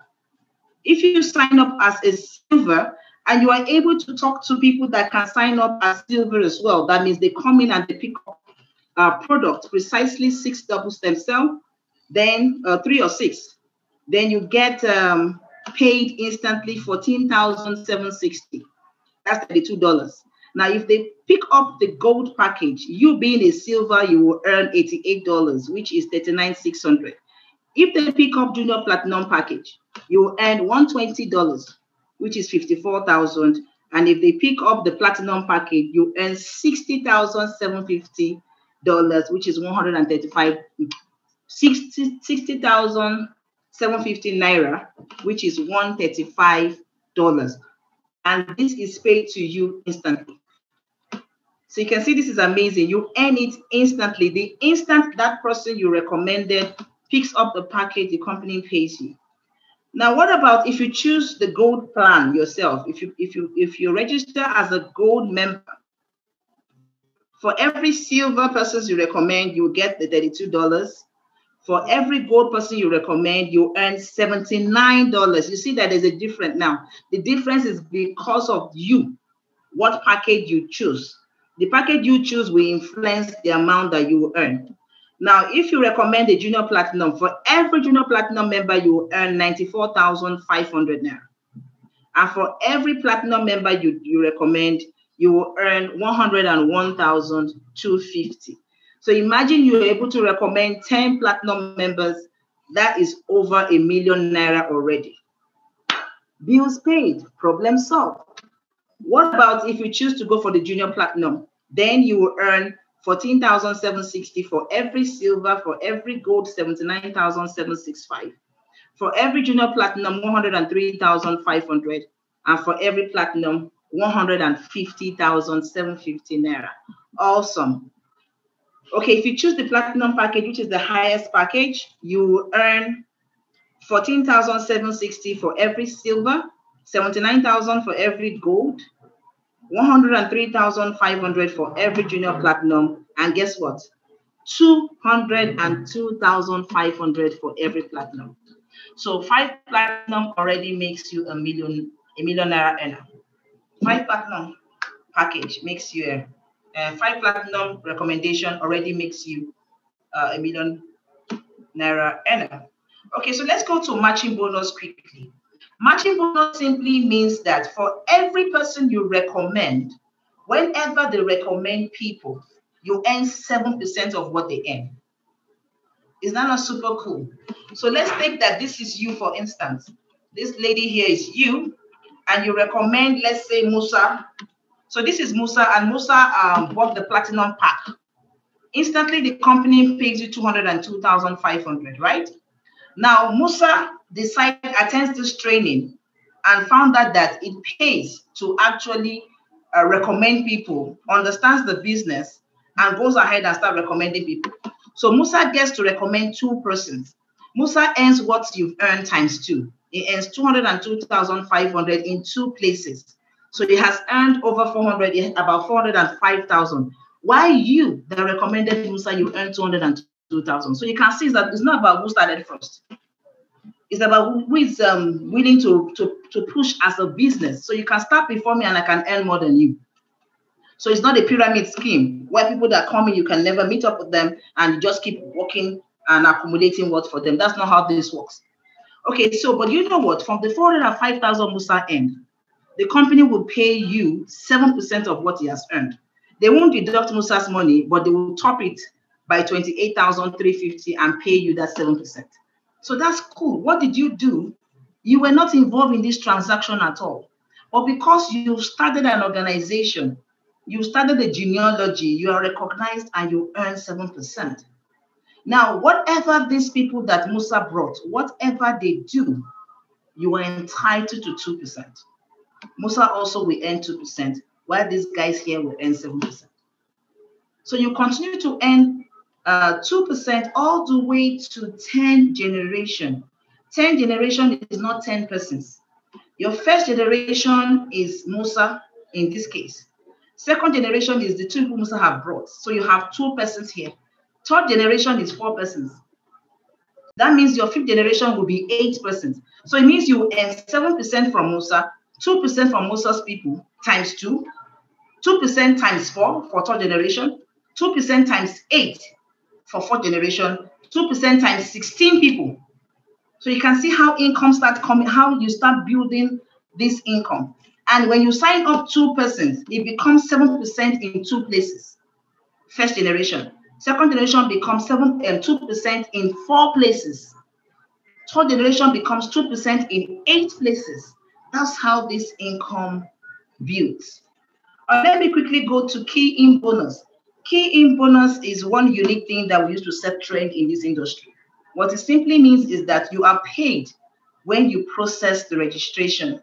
if you sign up as a silver and you are able to talk to people that can sign up as silver as well, that means they come in and they pick up product, precisely 6 double stem cell, then 3 or 6, then you get paid instantly 14,760. That's $32. Now, if they pick up the gold package, you being a silver, you will earn $88, which is 39,600. If they pick up junior platinum package, you will earn $120, which is 54,000. And if they pick up the platinum package, you earn $60,750, which is 60,750 naira, which is $135. And this is paid to you instantly. So you can see this is amazing. You earn it instantly. The instant that person you recommended picks up the package, the company pays you. Now, what about if you choose the gold plan yourself? If you register as a gold member, for every silver person you recommend, you get the $32. For every gold person you recommend, you earn $79. You see that there's a difference now. The difference is because of you, what package you choose. The package you choose will influence the amount that you will earn. Now, if you recommend a junior platinum, for every junior platinum member, you will earn 94,500 naira. And for every platinum member you recommend, you will earn 101,250. So imagine you're able to recommend 10 platinum members. That is over ₦1 million already. Bills paid, problem solved. What about if you choose to go for the junior platinum? Then you will earn 14,760 for every silver, for every gold, 79,765. For every junior platinum, 103,500, and for every platinum, 150,750 naira. Awesome. Okay, if you choose the platinum package, which is the highest package, you earn 14,760 for every silver, 79,000 for every gold, 103,500 for every junior platinum, and guess what? 202,500 for every platinum. So 5 platinum already makes you a millionaire earner. 5 platinum package makes you a 5 platinum recommendation already makes you a million naira earner. Okay, so let's go to matching bonus quickly. Matching bonus simply means that for every person you recommend, whenever they recommend people, you earn 7% of what they earn. Is that not super cool? So let's take that this is you, for instance. This lady here is you, and you recommend, let's say, Musa. So this is Musa, and Musa bought the platinum pack. Instantly, the company pays you 202,500, right? Now, Musa attends this training and found out that it pays to actually recommend people, understands the business, and goes ahead and start recommending people. So Musa gets to recommend 2 persons. Musa earns what you've earned times 2. He earns 202,500 in 2 places. So he has earned over 400, about 405,000. While you, that recommended Musa, you earned 202,000. So you can see that it's not about who started first. It's about who is willing to push as a business. So you can start before me and I can earn more than you. So it's not a pyramid scheme where people that come in, you can never meet up with them and you just keep working and accumulating what for them. That's not how this works. Okay, so, but you know what? From the 405,000 Musa earned, the company will pay you 7% of what he has earned. They won't deduct Musa's money, but they will top it by 28,350 and pay you that 7%. So that's cool. What did you do? You were not involved in this transaction at all. But because you started an organization, you started a genealogy, you are recognized and you earn 7%. Now, whatever these people that Musa brought, whatever they do, you are entitled to 2%. Musa also will earn 2%, while these guys here will earn 7%. So you continue to earn 2% all the way to 10 generation. 10 generation is not 10 persons. Your first generation is Musa in this case. Second generation is the 2 people Musa have brought. So you have 2 persons here. Third generation is 4 persons. That means your 5th generation will be 8 persons. So it means you earn 7% from Musa, 2% from Musa's people times 2, 2% times 4 for 3rd generation, 2% times 8 for 4th generation, 2% times 16 people. So you can see how income starts coming, how you start building this income. And when you sign up 2 persons, it becomes 7% in 2 places. First generation. Second generation becomes 2% in 4 places. Third generation becomes 2% in 8 places. That's how this income builds. Let me quickly go to key-in bonus. Key-in bonus is one unique thing that we use to set trend in this industry. What it simply means is that you are paid when you process the registration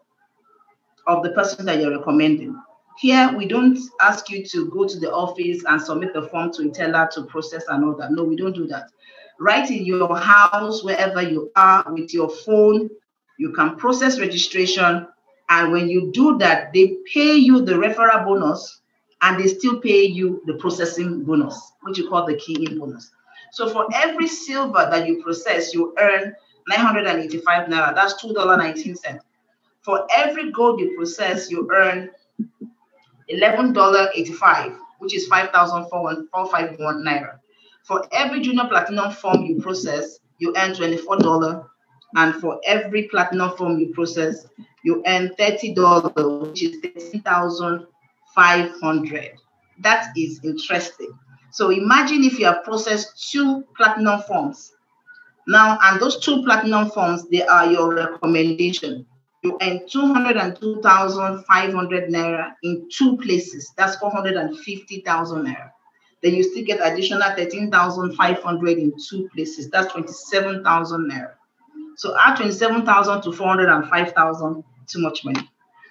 of the person that you're recommending. Here, we don't ask you to go to the office and submit the form to a teller to process and all that. No, we don't do that. Right in your house, wherever you are, with your phone, you can process registration. And when you do that, they pay you the referral bonus and they still pay you the processing bonus, which you call the key-in bonus. So for every silver that you process, you earn 985 naira. That's $2.19. For every gold you process, you earn $11.85, which is 5,451 naira. For every junior platinum form you process, you earn $24. And for every platinum form you process, you earn $30, which is 13,500. That is interesting. So imagine if you have processed 2 platinum forms. Now, and those 2 platinum forms, they are your recommendation. You earn 202,500 naira in 2 places. That's 450,000 naira. Then you still get additional 13,500 in 2 places. That's 27,000 naira. So add 27,000 to 405,000, too much money.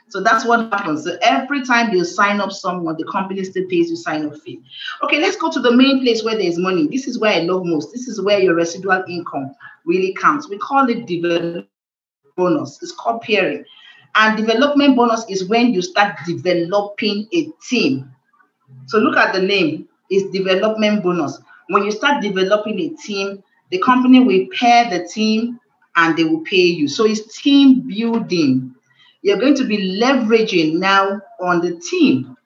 So that's what happens. So every time you sign up someone, the company still pays you sign-up fee. Okay, let's go to the main place where there's money. This is where I love most. This is where your residual income really counts. We call it development bonus. It's called pairing. And development bonus is when you start developing a team. So look at the name. It's development bonus. When you start developing a team, the company will pair the team and they will pay you. So it's team building. You're going to be leveraging now on the team.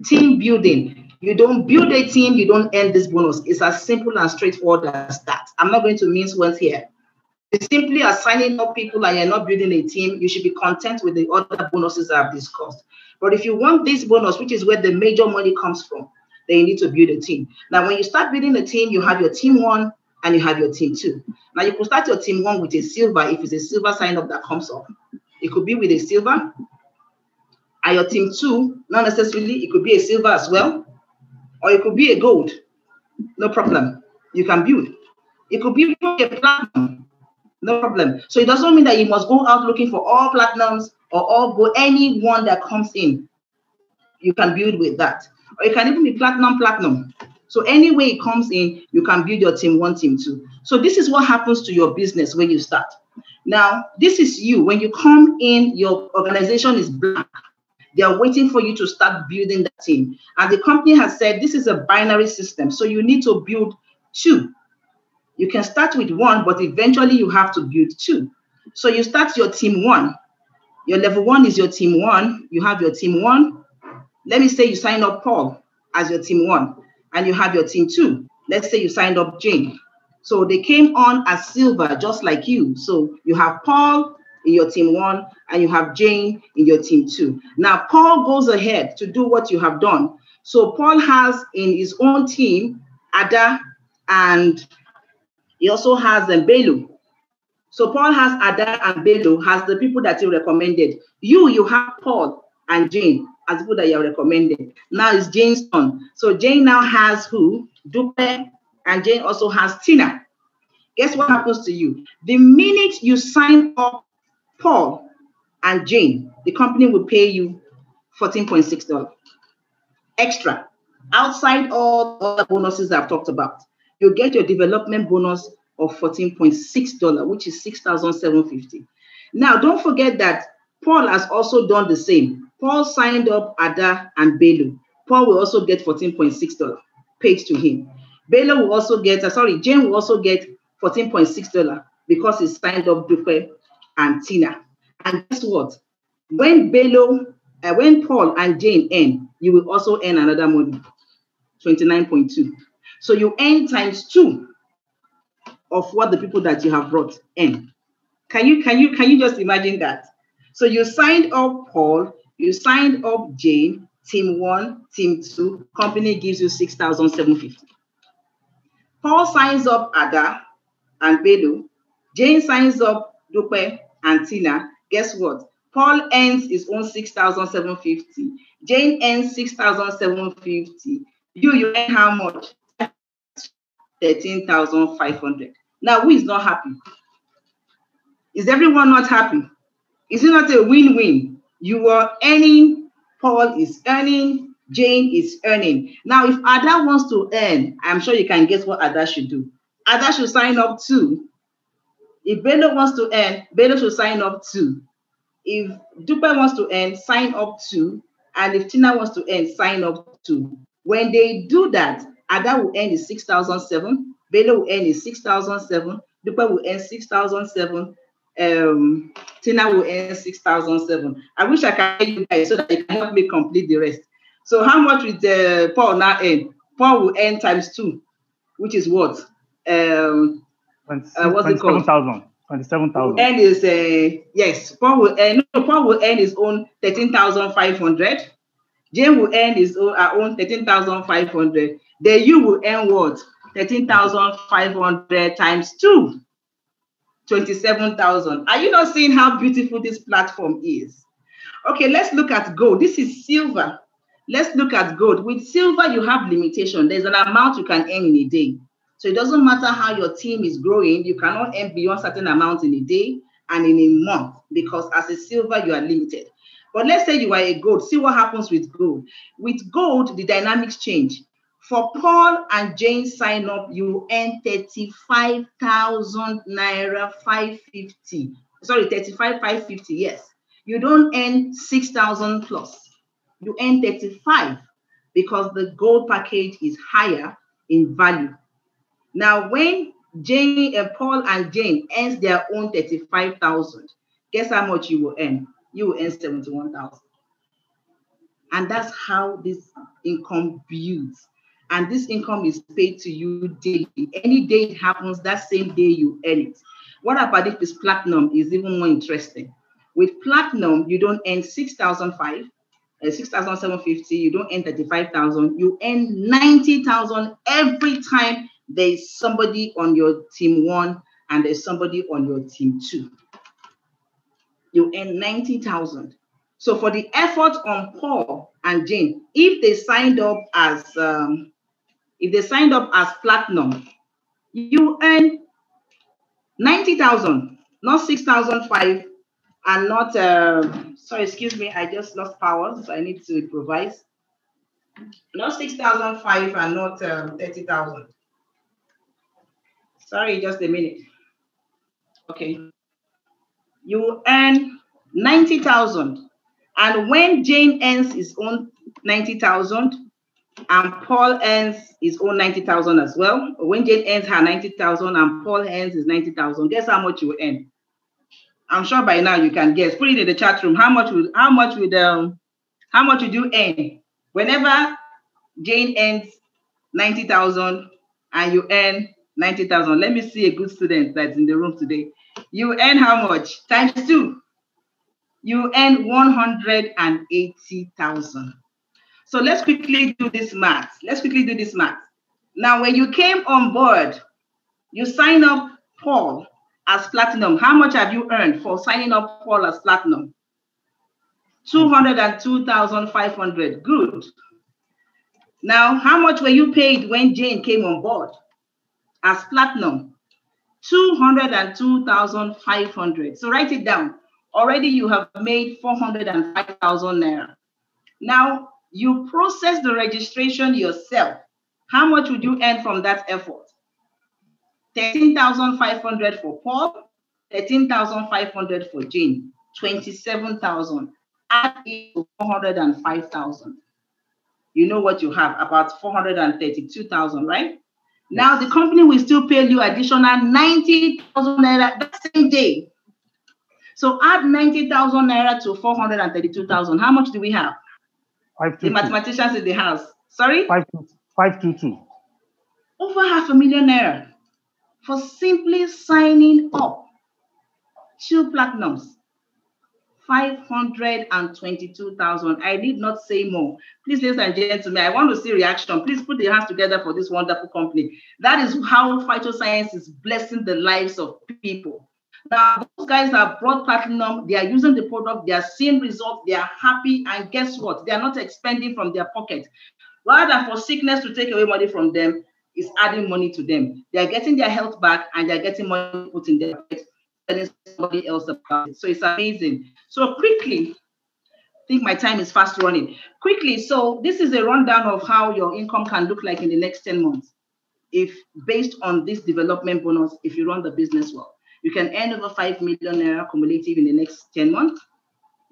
Team building. You don't build a team, you don't earn this bonus. It's as simple and straightforward as that. I'm not going to mince words here. It's simply as signing up people and you're not building a team. You should be content with the other bonuses I've discussed. But if you want this bonus, which is where the major money comes from, then you need to build a team. Now, when you start building a team, you have your team 1 and you have your team 2. Now, you can start your team 1 with a silver if it's a silver sign up that comes up. It could be with a silver. And your team 2, not necessarily, it could be a silver as well. Or it could be a gold. No problem. You can build. It could be a platinum. No problem. So it doesn't mean that you must go out looking for all platinums or all gold. Any one that comes in, you can build with that. Or it can even be platinum. So any way it comes in, you can build your team 1, team 2. So this is what happens to your business when you start. Now, this is you. When you come in, your organization is blank. They are waiting for you to start building that team. And the company has said this is a binary system. So you need to build 2. You can start with 1, but eventually you have to build 2. So you start your team 1. Your level 1 is your team 1. You have your team 1. Let me say you sign up Paul as your team 1, and you have your team 2. Let's say you signed up Jane. So they came on as silver, just like you. So you have Paul in your team 1, and you have Jane in your team 2. Now, Paul goes ahead to do what you have done. So Paul has in his own team, Ada, and he also has Belu. So Paul has Ada and Belu, has the people that he recommended. You have Paul and Jane as people that you have recommended. Now it's Jane's turn. So Jane now has who? Dupe, and Jane also has Tina. Guess what happens to you? The minute you sign up Paul and Jane, the company will pay you $14.6 extra. Outside all the other bonuses I've talked about, you'll get your development bonus of $14.6, which is $6,750. Now, don't forget that Paul has also done the same. Paul signed up Ada and Belu. Paul will also get $14.6 paid to him. Belu will also get, Jane will also get $14.6 because he signed up Dupe and Tina. And guess what? When Paul and Jane earn, you will also earn another money, 29.2. So you earn times 2 of what the people that you have brought in. Can you just imagine that? So you signed up Paul, you signed up Jane, team 1, team 2, company gives you $6,750. Paul signs up Ada and Belu, Jane signs up Dupe and Tina. Guess what? Paul earns his own $6,750. Jane earns $6,750. You earn how much? $13,500. Now, who is not happy? Is everyone not happy? Is it not a win-win? You are earning, Paul is earning, Jane is earning. Now, if Ada wants to earn, I'm sure you can guess what Ada should do. Ada should sign up too. If Bello wants to earn, Bello should sign up too. If Dupe wants to earn, sign up too. And if Tina wants to earn, sign up too. When they do that, Ada will earn his $6,007. Bello will earn his $6,007. Dupe will earn $6,007. Tina will earn $6,007. I wish I could hear you guys so that you can help me complete the rest. So how much will Paul now earn? Paul will earn times 2, which is what? What's it called? 27,000. And is yes, Paul will earn his own 13,500. Jane will earn his own 13,500. Then you will earn what? 13,500 times 2. 27,000. Are you not seeing how beautiful this platform is? Okay, let's look at gold. This is silver. Let's look at gold. With silver, you have limitation. There's an amount you can earn in a day. So it doesn't matter how your team is growing, you cannot earn beyond certain amount in a day and in a month, because as a silver, you are limited. But let's say you are a gold. See what happens with gold. With gold, the dynamics change. For Paul and Jane sign up, you earn 35,000 naira 550. Sorry, 35,550. Yes. You don't earn 6,000 plus. You earn 35 because the gold package is higher in value. Now, when Paul and Jane earns their own 35,000, guess how much you will earn? You will earn 71,000. And that's how this income builds. And this income is paid to you daily. Any day it happens, that same day you earn it. What about if it's platinum? Is even more interesting. With platinum, you don't earn 6,750, you don't earn 35,000, you earn 90,000 every time there's somebody on your team 1 and there's somebody on your team 2. You earn 90,000. So for the effort on Paul and Jane, if they signed up as platinum, you earn 90,000, not 6,005, and not sorry, excuse me, I just lost power, so I need to improvise. Not 6,005 and not 30,000. Sorry, just a minute. Okay. You earn 90,000. And when Jane earns his own 90,000 and Paul earns his own 90,000 as well, or when Jane earns her 90,000 and Paul earns his 90,000, guess how much you will earn? I'm sure by now you can guess. Put it in the chat room. How much would you earn whenever Jane earns 90,000 and you earn 90,000? Let me see a good student that's in the room today. You earn how much? Times 2. You earn 180,000. So let's quickly do this math. Now, when you came on board, you sign up Paul as platinum. How much have you earned for signing up Paul as platinum? 202,500. Good. Now, how much were you paid when Jane came on board as platinum? 202,500. So write it down. Already you have made 405,000 naira. Now, you process the registration yourself. How much would you earn from that effort? 13,500 for Paul, 13,500 for Jane, 27,000. Add it to 405,000. You know what you have, about 432,000, right? Now the company will still pay you additional 90,000 naira that same day. So add 90,000 naira to 432,000. How much do we have? 522. The mathematicians in the house. Sorry? 522. Over 500,000 naira for simply signing up 2 platinums. 522,000. I need not say more. Please, ladies and gentlemen, I want to see reaction. Please put your hands together for this wonderful company. That is how Phytoscience is blessing the lives of people. Now, those guys have brought platinum, they are using the product, they are seeing results, they are happy, and guess what? They are not expending from their pocket. Rather than for sickness to take away money from them, it's adding money to them. They are getting their health back, and they are getting money put in their pocket, telling somebody else about it. So it's amazing. So quickly, I think my time is fast running. Quickly, so this is a rundown of how your income can look like in the next 10 months. If based on this development bonus, if you run the business well. You can earn over 5 million naira cumulative in the next 10 months.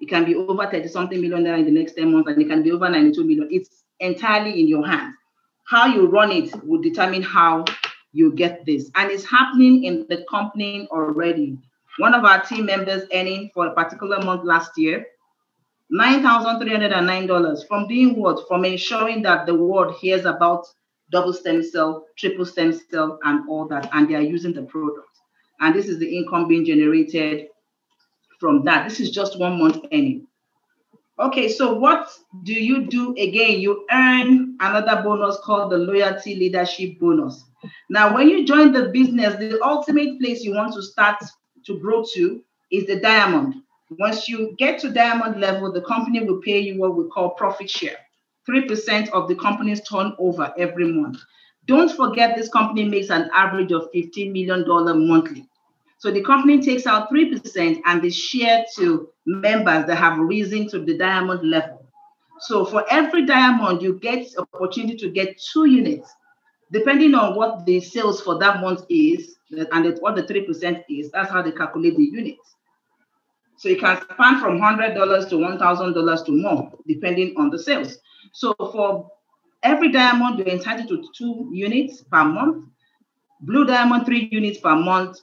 It can be over 30-something million naira in the next 10 months, and it can be over 92 million. It's entirely in your hands. How you run it will determine how you get this. And it's happening in the company already. One of our team members earning for a particular month last year, $9,309 from doing what? From ensuring that the world hears about double stem cell, triple stem cell, and all that, and they are using the product. And this is the income being generated from that. This is just 1 month earning. Okay, so what do you do again? You earn another bonus called the Loyalty Leadership Bonus. Now, when you join the business, the ultimate place you want to start to grow to is the diamond. Once you get to diamond level, the company will pay you what we call profit share, 3% of the company's turnover every month. Don't forget this company makes an average of $15 million monthly. So the company takes out 3% and they share to members that have risen to the diamond level. So for every diamond, you get opportunity to get 2 units, depending on what the sales for that month is and what the 3% is. That's how they calculate the units. So it can span from $100 to $1,000 to more, depending on the sales. So for every diamond, you're entitled to 2 units per month. Blue diamond, 3 units per month.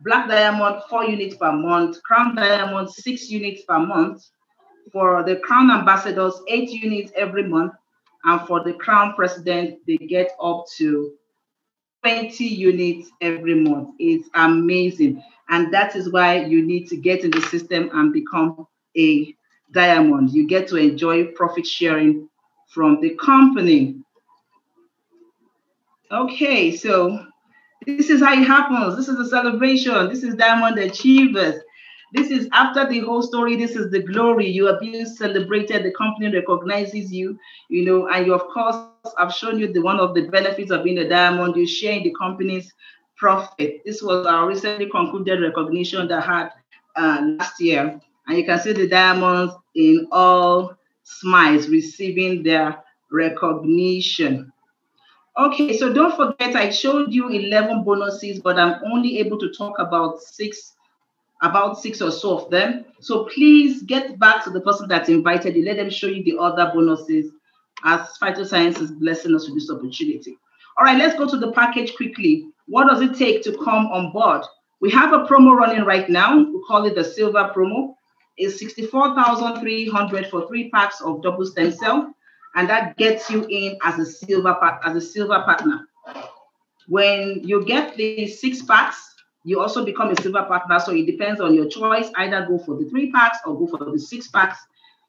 Black diamond, 4 units per month. Crown diamond, 6 units per month. For the crown ambassadors, 8 units every month. And for the crown president, they get up to 20 units every month. It's amazing. And that is why you need to get in the system and become a diamond. You get to enjoy profit sharing from the company. Okay, so this is how it happens. This is the celebration. This is Diamond Achievers. This is after the whole story. This is the glory. You are being celebrated. The company recognizes you, you know, and you, of course, I've shown you one of the benefits of being a diamond. You share in the company's profit. This was our recently concluded recognition that had last year. And you can see the diamonds in all smiles receiving their recognition. Okay, so don't forget, I showed you 11 bonuses, but I'm only able to talk about six or so of them. So please get back to the person that invited you. Let them show you the other bonuses as Phytoscience is blessing us with this opportunity. All right, let's go to the package quickly. What does it take to come on board? We have a promo running right now. We call it the silver promo. It's $64,300 for 3 packs of double stem cell. And that gets you in as a silver partner. When you get the 6 packs, you also become a silver partner. So it depends on your choice. Either go for the 3 packs or go for the 6 packs.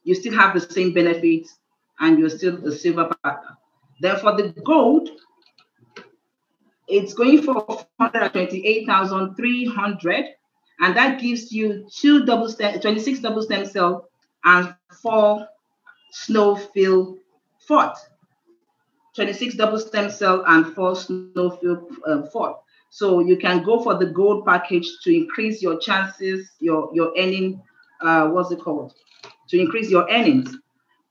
You still have the same benefits and you're still a silver partner. Then for the gold, it's going for $428,300, and that gives you 26 double stem cell and 4 snowfield fort. 26 double stem cell and 4 snowfield fort. So you can go for the gold package to increase your chances, your earning, to increase your earnings.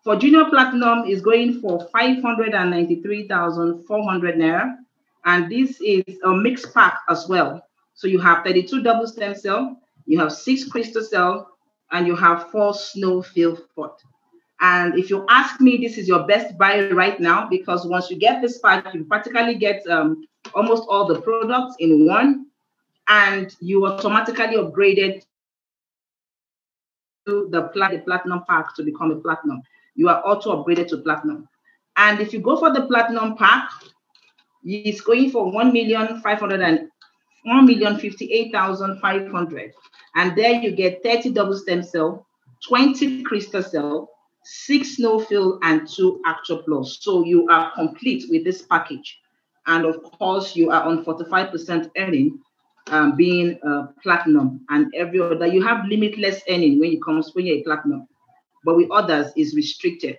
For junior platinum is going for 593,400 naira, and this is a mixed pack as well. So you have 32 double stem cell, you have 6 crystal cell, and you have 4 snowfield fort. And if you ask me, this is your best buy right now, because once you get this pack, you practically get almost all the products in one, and you automatically upgraded to the platinum pack to become a platinum. You are auto upgraded to platinum. And if you go for the platinum pack, it's going for 1,058,500. And there you get 30 double stem cell, 20 crystal cell, 6 snowfield, and 2 actual plus. So you are complete with this package. And of course, you are on 45% earning, being platinum, and every other. You have limitless earning when you're a platinum, but with others is restricted.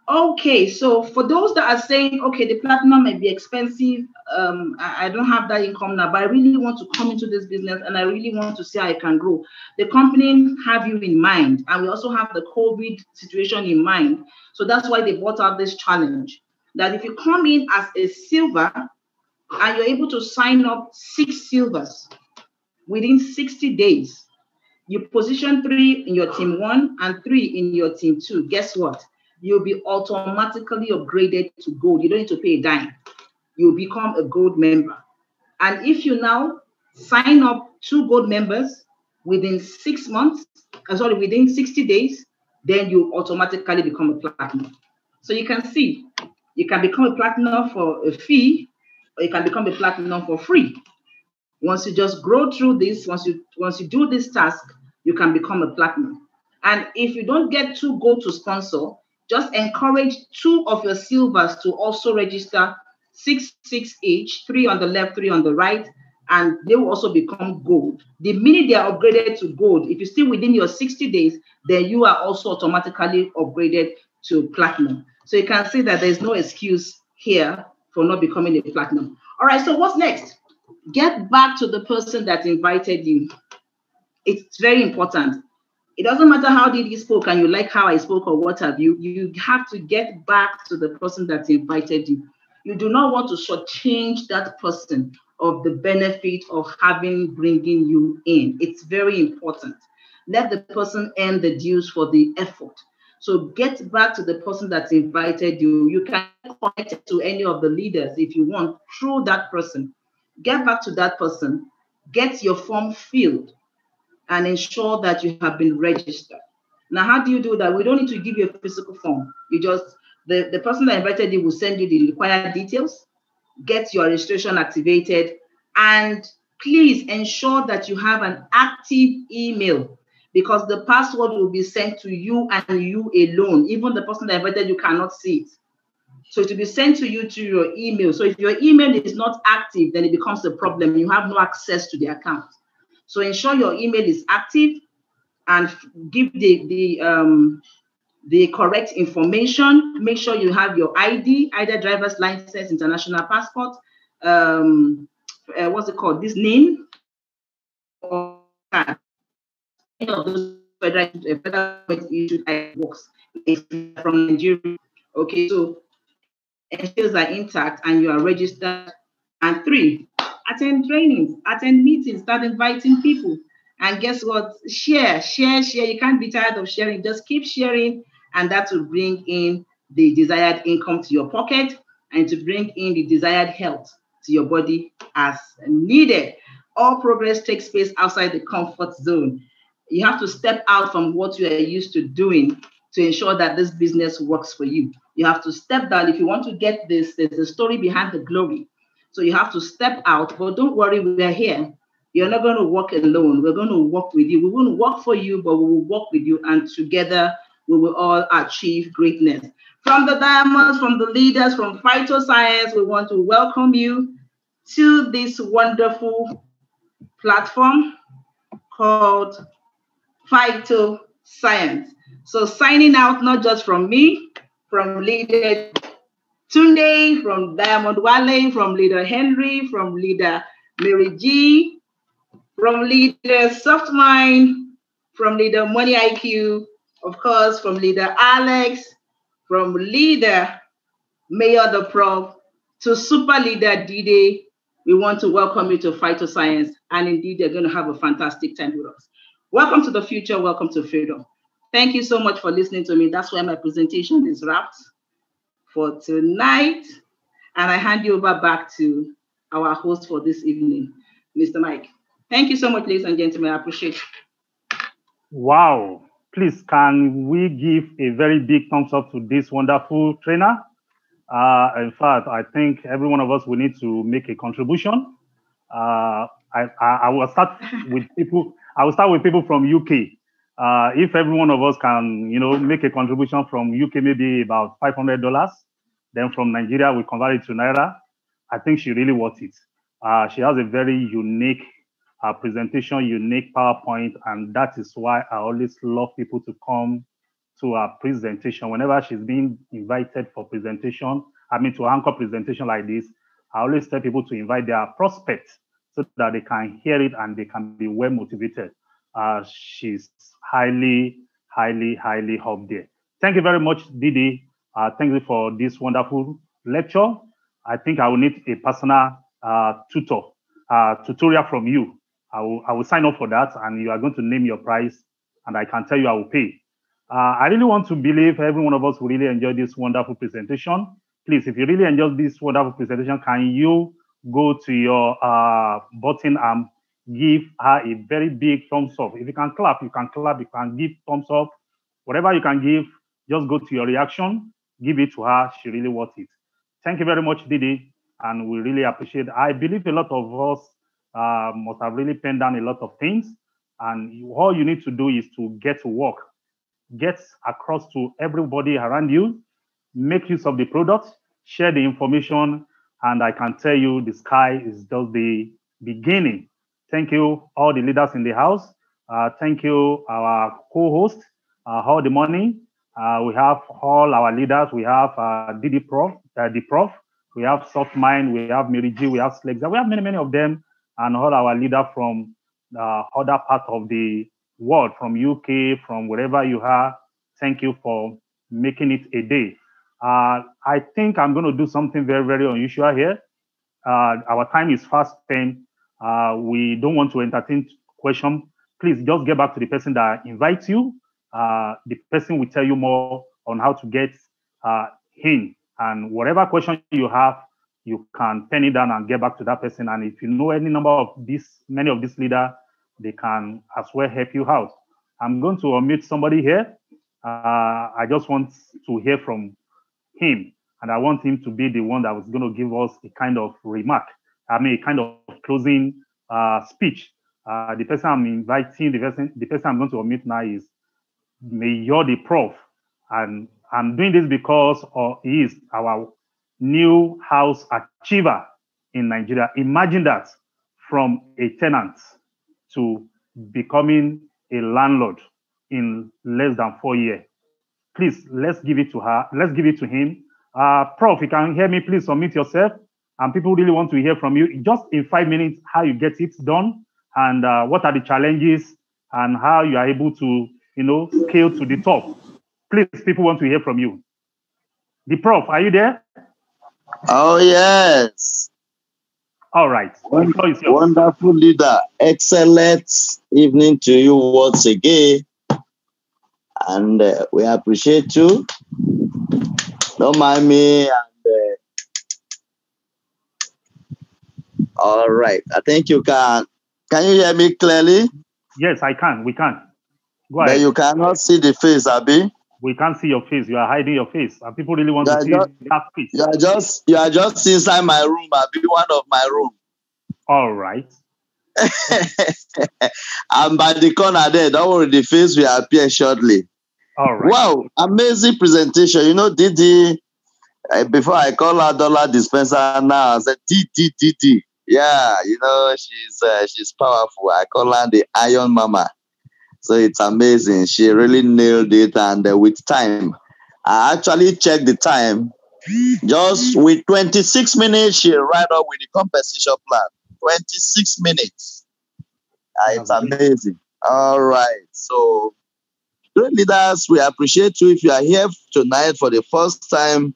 Okay, so for those that are saying, okay, the platinum may be expensive, I don't have that income now, but I really want to come into this business and I really want to see how I can grow. The company have you in mind, and we also have the COVID situation in mind. So that's why they brought out this challenge, that if you come in as a silver and you're able to sign up 6 silvers within 60 days, you position 3 in your team 1 and 3 in your team 2. Guess what? You'll be automatically upgraded to gold. You don't need to pay a dime. You'll become a gold member. And if you now sign up 2 gold members within 6 months, within 60 days, then you automatically become a platinum. So you can see, you can become a platinum for a fee, or you can become a platinum for free. Once you just grow through this, once you do this task, you can become a platinum. And if you don't get 2 gold to sponsor, just encourage 2 of your silvers to also register 6 each, 3 on the left, 3 on the right, and they will also become gold. The minute they are upgraded to gold, if you're still within your 60 days, then you are also automatically upgraded to platinum. So you can see that there's no excuse here for not becoming a platinum. All right, so what's next? Get back to the person that invited you. It's very important. It doesn't matter how did you spoke and you like how I spoke or what have you. You have to get back to the person that invited you. You do not want to shortchange that person of the benefit of bringing you in. It's very important. Let the person earn the dues for the effort. So get back to the person that invited you. You can connect to any of the leaders if you want through that person. Get back to that person. Get your form filled and ensure that you have been registered. Now, how do you do that? We don't need to give you a physical form. You just, the person that invited you will send you the required details, get your registration activated, and please ensure that you have an active email because the password will be sent to you and you alone. Even the person that invited you cannot see it. So it will be sent to you to your email. So if your email is not active, then it becomes a problem. You have no access to the account. So ensure your email is active and give the correct information. Make sure you have your ID, either driver's license, international passport, what's it called? This name or card. Any of those federal issued works from Nigeria. Okay, so ensures are intact and you are registered. And 3, attend trainings, attend meetings, start inviting people. And guess what? Share. You can't be tired of sharing. Just keep sharing, and that will bring in the desired income to your pocket and to bring in the desired health to your body as needed. All progress takes place outside the comfort zone. You have to step out from what you are used to doing to ensure that this business works for you. You have to step down. If you want to get this, there's a story behind the glory. So you have to step out, but don't worry, we are here. You're not going to walk alone. We're going to walk with you. We won't work for you, but we will walk with you, and together we will all achieve greatness. From the diamonds, from the leaders, from Phytoscience, we want to welcome you to this wonderful platform called Phytoscience. So signing out, not just from me, from leader Tunde, from Diamond Wale, from leader Henry, from leader Mary G, from leader Softmind, from leader Money IQ, of course, from leader Alex, from leader Mayor the Prof, to super leader Dide. We want to welcome you to Phytoscience, and indeed, you're going to have a fantastic time with us. Welcome to the future. Welcome to freedom. Thank you so much for listening to me. That's why my presentation is wrapped for tonight. And I hand you over back to our host for this evening, Mr. Mike. Thank you so much, ladies and gentlemen. I appreciate it. Wow. Please, can we give a very big thumbs up to this wonderful trainer? In fact, I think every one of us will need to make a contribution. I will start with people. I will start with people from UK. If every one of us can, make a contribution from UK, maybe about $500, then from Nigeria we convert it to Naira. I think she really worth it. She has a very unique presentation, unique PowerPoint, and that is why I always love people to come to a presentation. Whenever she's being invited for presentation, to anchor presentation like this, I always tell people to invite their prospects so that they can hear it and they can be well motivated. She's highly, highly, highly up there. Thank you very much, Didi. Thank you for this wonderful lecture. I think I will need a personal tutorial from you. I will sign up for that, and you are going to name your price, and I can tell you I will pay. I really want to believe every one of us will really enjoy this wonderful presentation. Please, if you really enjoy this wonderful presentation, can you go to your button and give her a very big thumbs up? If you can clap, you can clap, you can give thumbs up. Whatever you can give, just go to your reaction, give it to her. She really worth it. Thank you very much, Didi, and we really appreciate it. I believe a lot of us must have really penned down a lot of things, and all you need to do is to get to work. Get across to everybody around you, make use of the product, share the information, and I can tell you the sky is just the beginning. Thank you, all the leaders in the house. Thank you, our co-host, all the money. We have all our leaders. We have the Prof, we have Soft Mind, we have Mary G, we have Slex, we have many of them, and all our leaders from other parts of the world, from UK, from wherever you are. Thank you for making it a day. I think I'm going to do something very unusual here. Our time is fast spent. We don't want to entertain questions. Please just get back to the person that invites you. The person will tell you more on how to get in. And whatever question you have, you can pen it down and get back to that person. And if you know any number of many of these leaders, they can as well help you out. I'm going to unmute somebody here. I just want to hear from him, and I want him to be the one that was going to give us a kind of remark. I mean, a kind of closing speech. The person I'm inviting, the person I'm going to unmute now is Mayor the Prof. And I'm doing this because he is our new house achiever in Nigeria. Imagine that, from a tenant to becoming a landlord in less than 4 years. Please, let's give it to her. Let's give it to him. Prof, you can hear me, please submit yourself. And people really want to hear from you. Just in 5 minutes, how you get it done, and what are the challenges, and how you are able to, scale to the top. Please, people want to hear from you. The Prof, are you there? Oh, yes. All right. The floor is yours. Wonderful leader. Excellent evening to you once again. And we appreciate you. Don't mind me. And, all right. I think you can. Can you hear me clearly? Yes, I can. We can. Go ahead. But you cannot see the face, Abi. We can't see your face. You are hiding your face. And people really want to see that face. You are just inside my room, Abi, one of my room. All right. And by the corner there, don't worry, the face will appear shortly. All right. Wow, amazing presentation. Didi, before I call her dollar dispenser now, I said D. Yeah, she's powerful. I call her the Iron Mama. So it's amazing. She really nailed it. And with time, I actually checked the time. Just with 26 minutes, she right up with the compensation plan. 26 minutes. It's amazing. All right. So, great leaders, we appreciate you. If you are here tonight for the first time,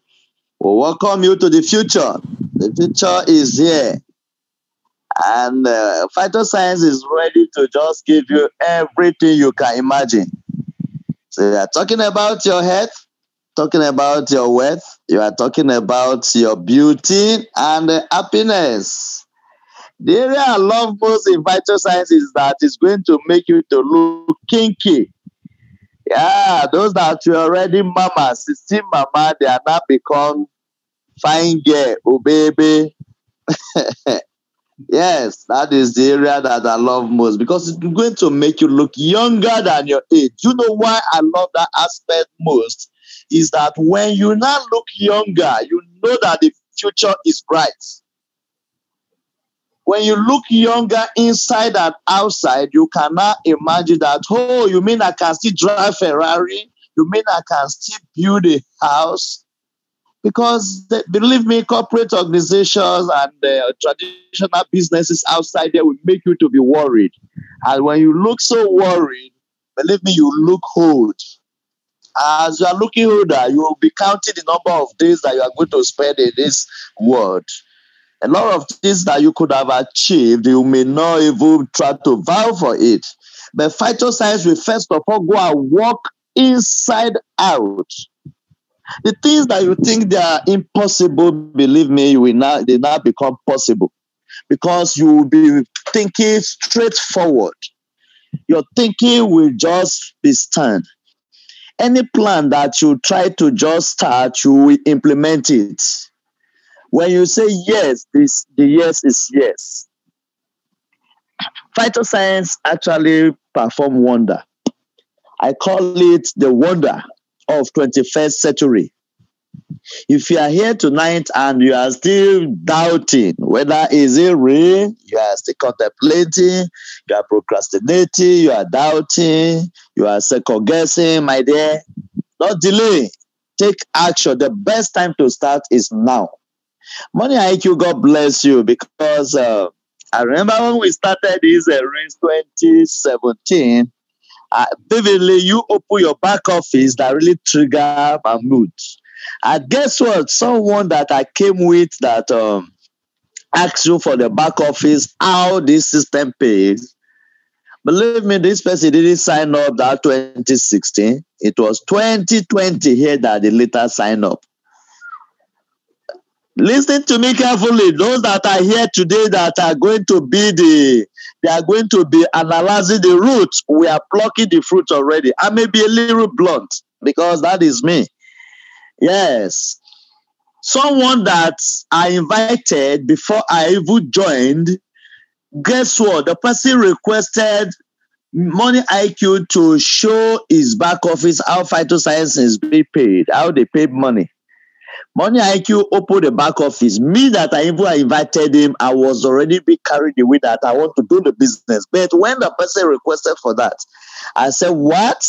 we welcome you to the future. The future is here. And Phytoscience is ready to just give you everything you can imagine. So, you are talking about your health, talking about your wealth, you are talking about your beauty and happiness. The area I love most in Phytoscience is that it's going to make you to look kinky. Yeah, those that were already mama, 16 mama, they are now become fine girl, oh baby. Yes, that is the area that I love most because it's going to make you look younger than your age. You know why I love that aspect most? Is that when you now look younger, you know that the future is bright. When you look younger inside and outside, you cannot imagine that, oh, you mean I can still drive Ferrari? You mean I can still build a house? Because, believe me, corporate organizations and traditional businesses outside there will make you to be worried. And when you look so worried, believe me, you look old. As you are looking older, you will be counting the number of days that you are going to spend in this world. A lot of things that you could have achieved, you may not even try to vow for it. But Phytoscience will first of all go and walk inside out. The things that you think they are impossible, believe me, they now become possible. Because you will be thinking straightforward. Your thinking will just be stand. Any plan that you try to just start, you will implement it. When you say yes, the yes is yes. Phytoscience actually perform wonder. I call it the wonder of 21st century. If you are here tonight and you are still doubting whether is it real, you are still contemplating, you are procrastinating, you are doubting, you are second guessing, my dear, don't delay. Take action. The best time to start is now. Money IQ, God bless you, because I remember when we started this race 2017, vividly, you open your back office that really trigger my mood. And guess what? Someone that I came with that asked you for the back office, how this system pays. Believe me, this person didn't sign up that 2016. It was 2020 here that they later signed up. Listen to me carefully. Those that are here today that are going to be they are going to be analyzing the roots. We are plucking the fruit already. I may be a little blunt because that is me. Yes. Someone that I invited before I even joined, guess what? The person requested Money IQ to show his back office how Phytoscience is being paid, how they pay money. Money IQ opened the back office. Me that I even invited him, I was already be carried away that I want to do the business. But when the person requested for that, I said, what?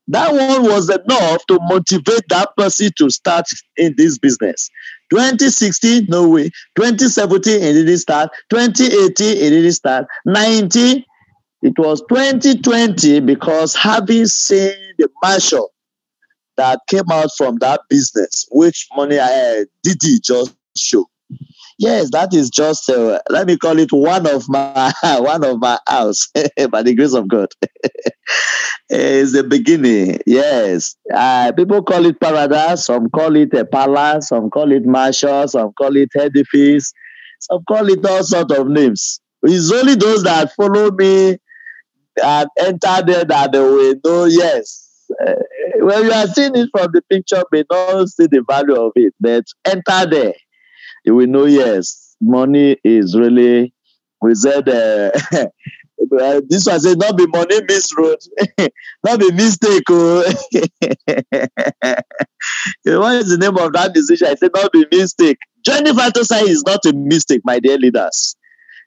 That one was enough to motivate that person to start in this business. 2016, no way. 2017, it didn't start. 2018, it didn't start. 19, it was 2020, because having seen the marshal that came out from that business, which money Didi just showed. Yes, that is just let me call it one of my house by the grace of God. It's the beginning. Yes, people call it paradise. Some call it a palace. Some call it marshal. Some call it edifice. Some call it all sorts of names. It's only those that follow me and enter there that they will know. Yes. When you are seeing it from the picture, may not see the value of it, but enter there, you will know. Yes, money is really. We said this one said not be money miss road, not be mistake. Oh. What is the name of that decision? I said not be mistake. Joining Phytoscience is not a mistake, my dear leaders.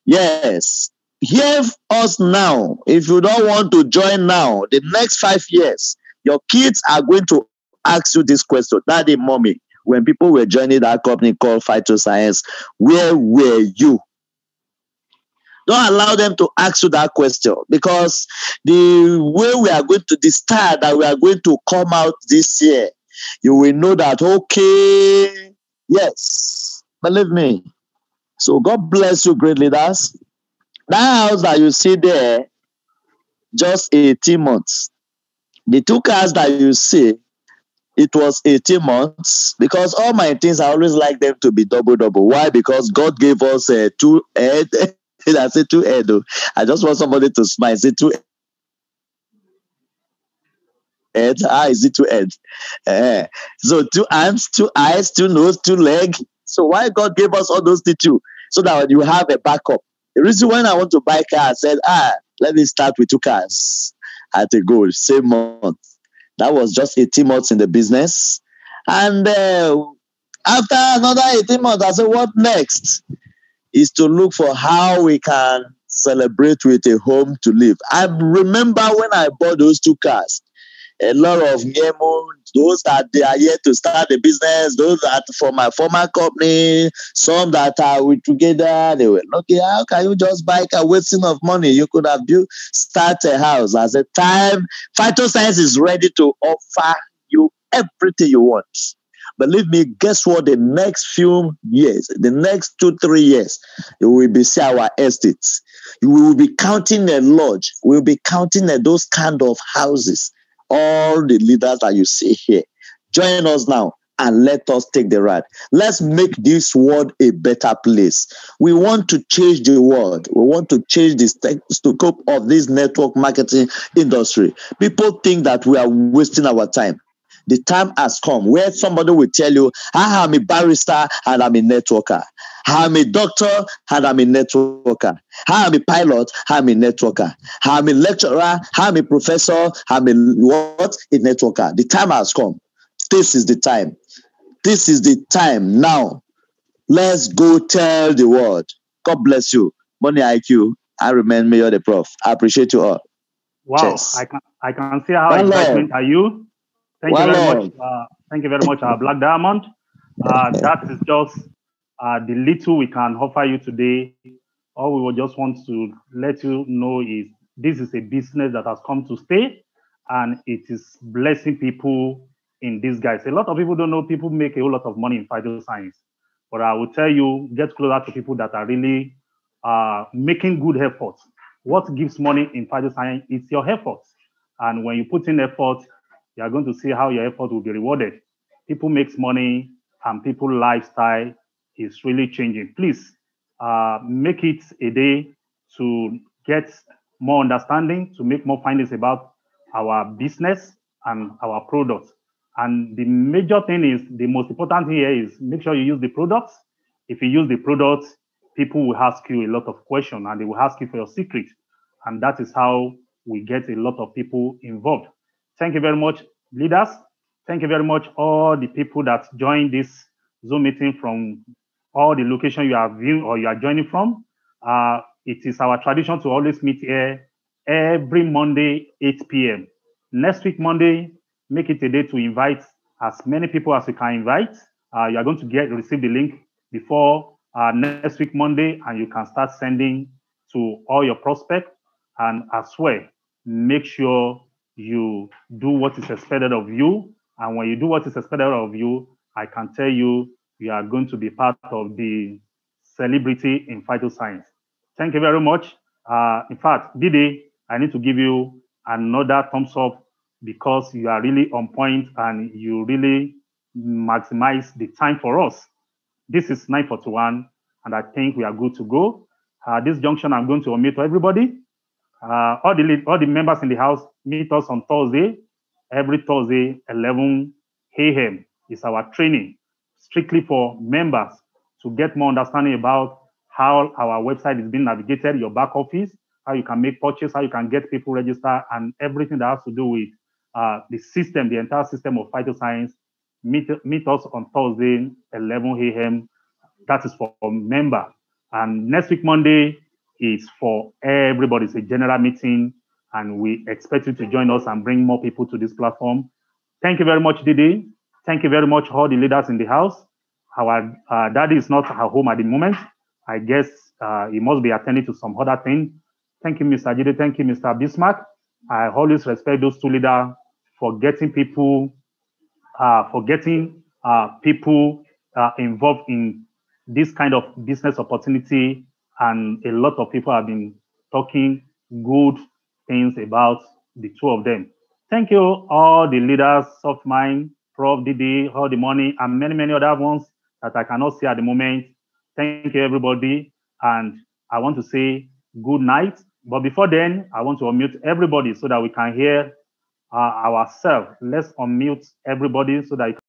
Yes. Hear us now. If you don't want to join now, the next 5 years, your kids are going to ask you this question. Daddy, mommy, when people were joining that company called Phytoscience, where were you? Don't allow them to ask you that question, because the way we are going to, the star that we are going to come out this year, you will know that, okay, yes, believe me. So God bless you, great leaders. That house that you see there, just 18 months. The 2 cars that you see, it was 18 months, because all my things, I always like them to be double. Why? Because God gave us 2 head. I say 2 head. I just want somebody to smile. Say 2 head. How is it 2 head? So 2 arms, 2 eyes, 2 nose, 2 leg. So why God gave us all those 2? So that you have a backup. The reason when I want to buy a car, I said, let me start with 2 cars at a goal, same month. That was just 18 months in the business. And after another 18 months, I said, what next? Is to look for how we can celebrate with a home to live. I remember when I bought those 2 cars, a lot of Nyemo, those that they are yet to start the business, those that from my former company, some that are with together, they were okay. How can you just buy a wasting of money? You could have start a house. As a time, Phytoscience is ready to offer you everything you want. Believe me, guess what? The next few years, the next 2-3 years, you will be see our estates. You will be counting a lodge. We will be counting those kind of houses. All the leaders that you see here, join us now and let us take the ride. Let's make this world a better place. We want to change the world. We want to change the scope of this network marketing industry. People think that we are wasting our time. The time has come where somebody will tell you, I am a barrister and I'm a networker. I am a doctor and I'm a networker. I am a pilot, I'm a networker. I am a lecturer, I'm a professor, I'm a what? A networker. The time has come. This is the time. This is the time now. Let's go tell the world. God bless you. Money IQ. I remain Mayor the Prof. I appreciate you all. Wow, Cheers. I can see how excitement are you. Thank you very much. Thank you very much, Black Diamond. That is just The little we can offer you today, all we will just want to let you know is this is a business that has come to stay, and it is blessing people in disguise. A lot of people don't know people make a whole lot of money in phytoscience, but I will tell you, get closer to people that are really making good efforts. What gives money in phytoscience is your efforts, and when you put in effort, you are going to see how your effort will be rewarded. People makes money, and people lifestyle is really changing. Please make it a day to get more understanding, to make more findings about our business and our products. And the major thing is, the most important thing here is make sure you use the products. If you use the products, people will ask you a lot of questions and they will ask you for your secret. And that is how we get a lot of people involved. Thank you very much, leaders. Thank you very much, all the people that joined this Zoom meeting from all the location you are viewing or you are joining from. It is our tradition to always meet here every Monday, 8 p.m. Next week, Monday, make it a day to invite as many people as you can invite. You are going to receive the link before next week, Monday, and you can start sending to all your prospects. And as well, make sure you do what is expected of you. And when you do what is expected of you, I can tell you, you are going to be part of the celebrity in phytoscience. Thank you very much. In fact, Didi, I need to give you another thumbs up because you are really on point and you really maximize the time for us. This is 9:41, and I think we are good to go. This junction, I'm going to omit everybody. All the members in the house meet us on Thursday. Every Thursday, 11 a.m. is our training, strictly for members to get more understanding about how our website is being navigated, your back office, how you can make purchase, how you can get people registered, and everything that has to do with the system, the entire system of phytoscience. Meet us on Thursday, 11 a.m. That is for member. And next week, Monday, is for everybody. It's a general meeting, and we expect you to join us and bring more people to this platform. Thank you very much, Didi. Thank you very much, all the leaders in the house. Our daddy is not at home at the moment. I guess he must be attending to some other thing. Thank you, Mr. Jide. Thank you, Mr. Bismarck. I always respect those two leaders for getting people involved in this kind of business opportunity, and a lot of people have been talking good things about the two of them. Thank you, all the leaders of mine, Prof. Didi, all the money, and many, many other ones that I cannot see at the moment. Thank you, everybody. And I want to say good night. But before then, I want to unmute everybody so that we can hear ourselves. Let's unmute everybody so that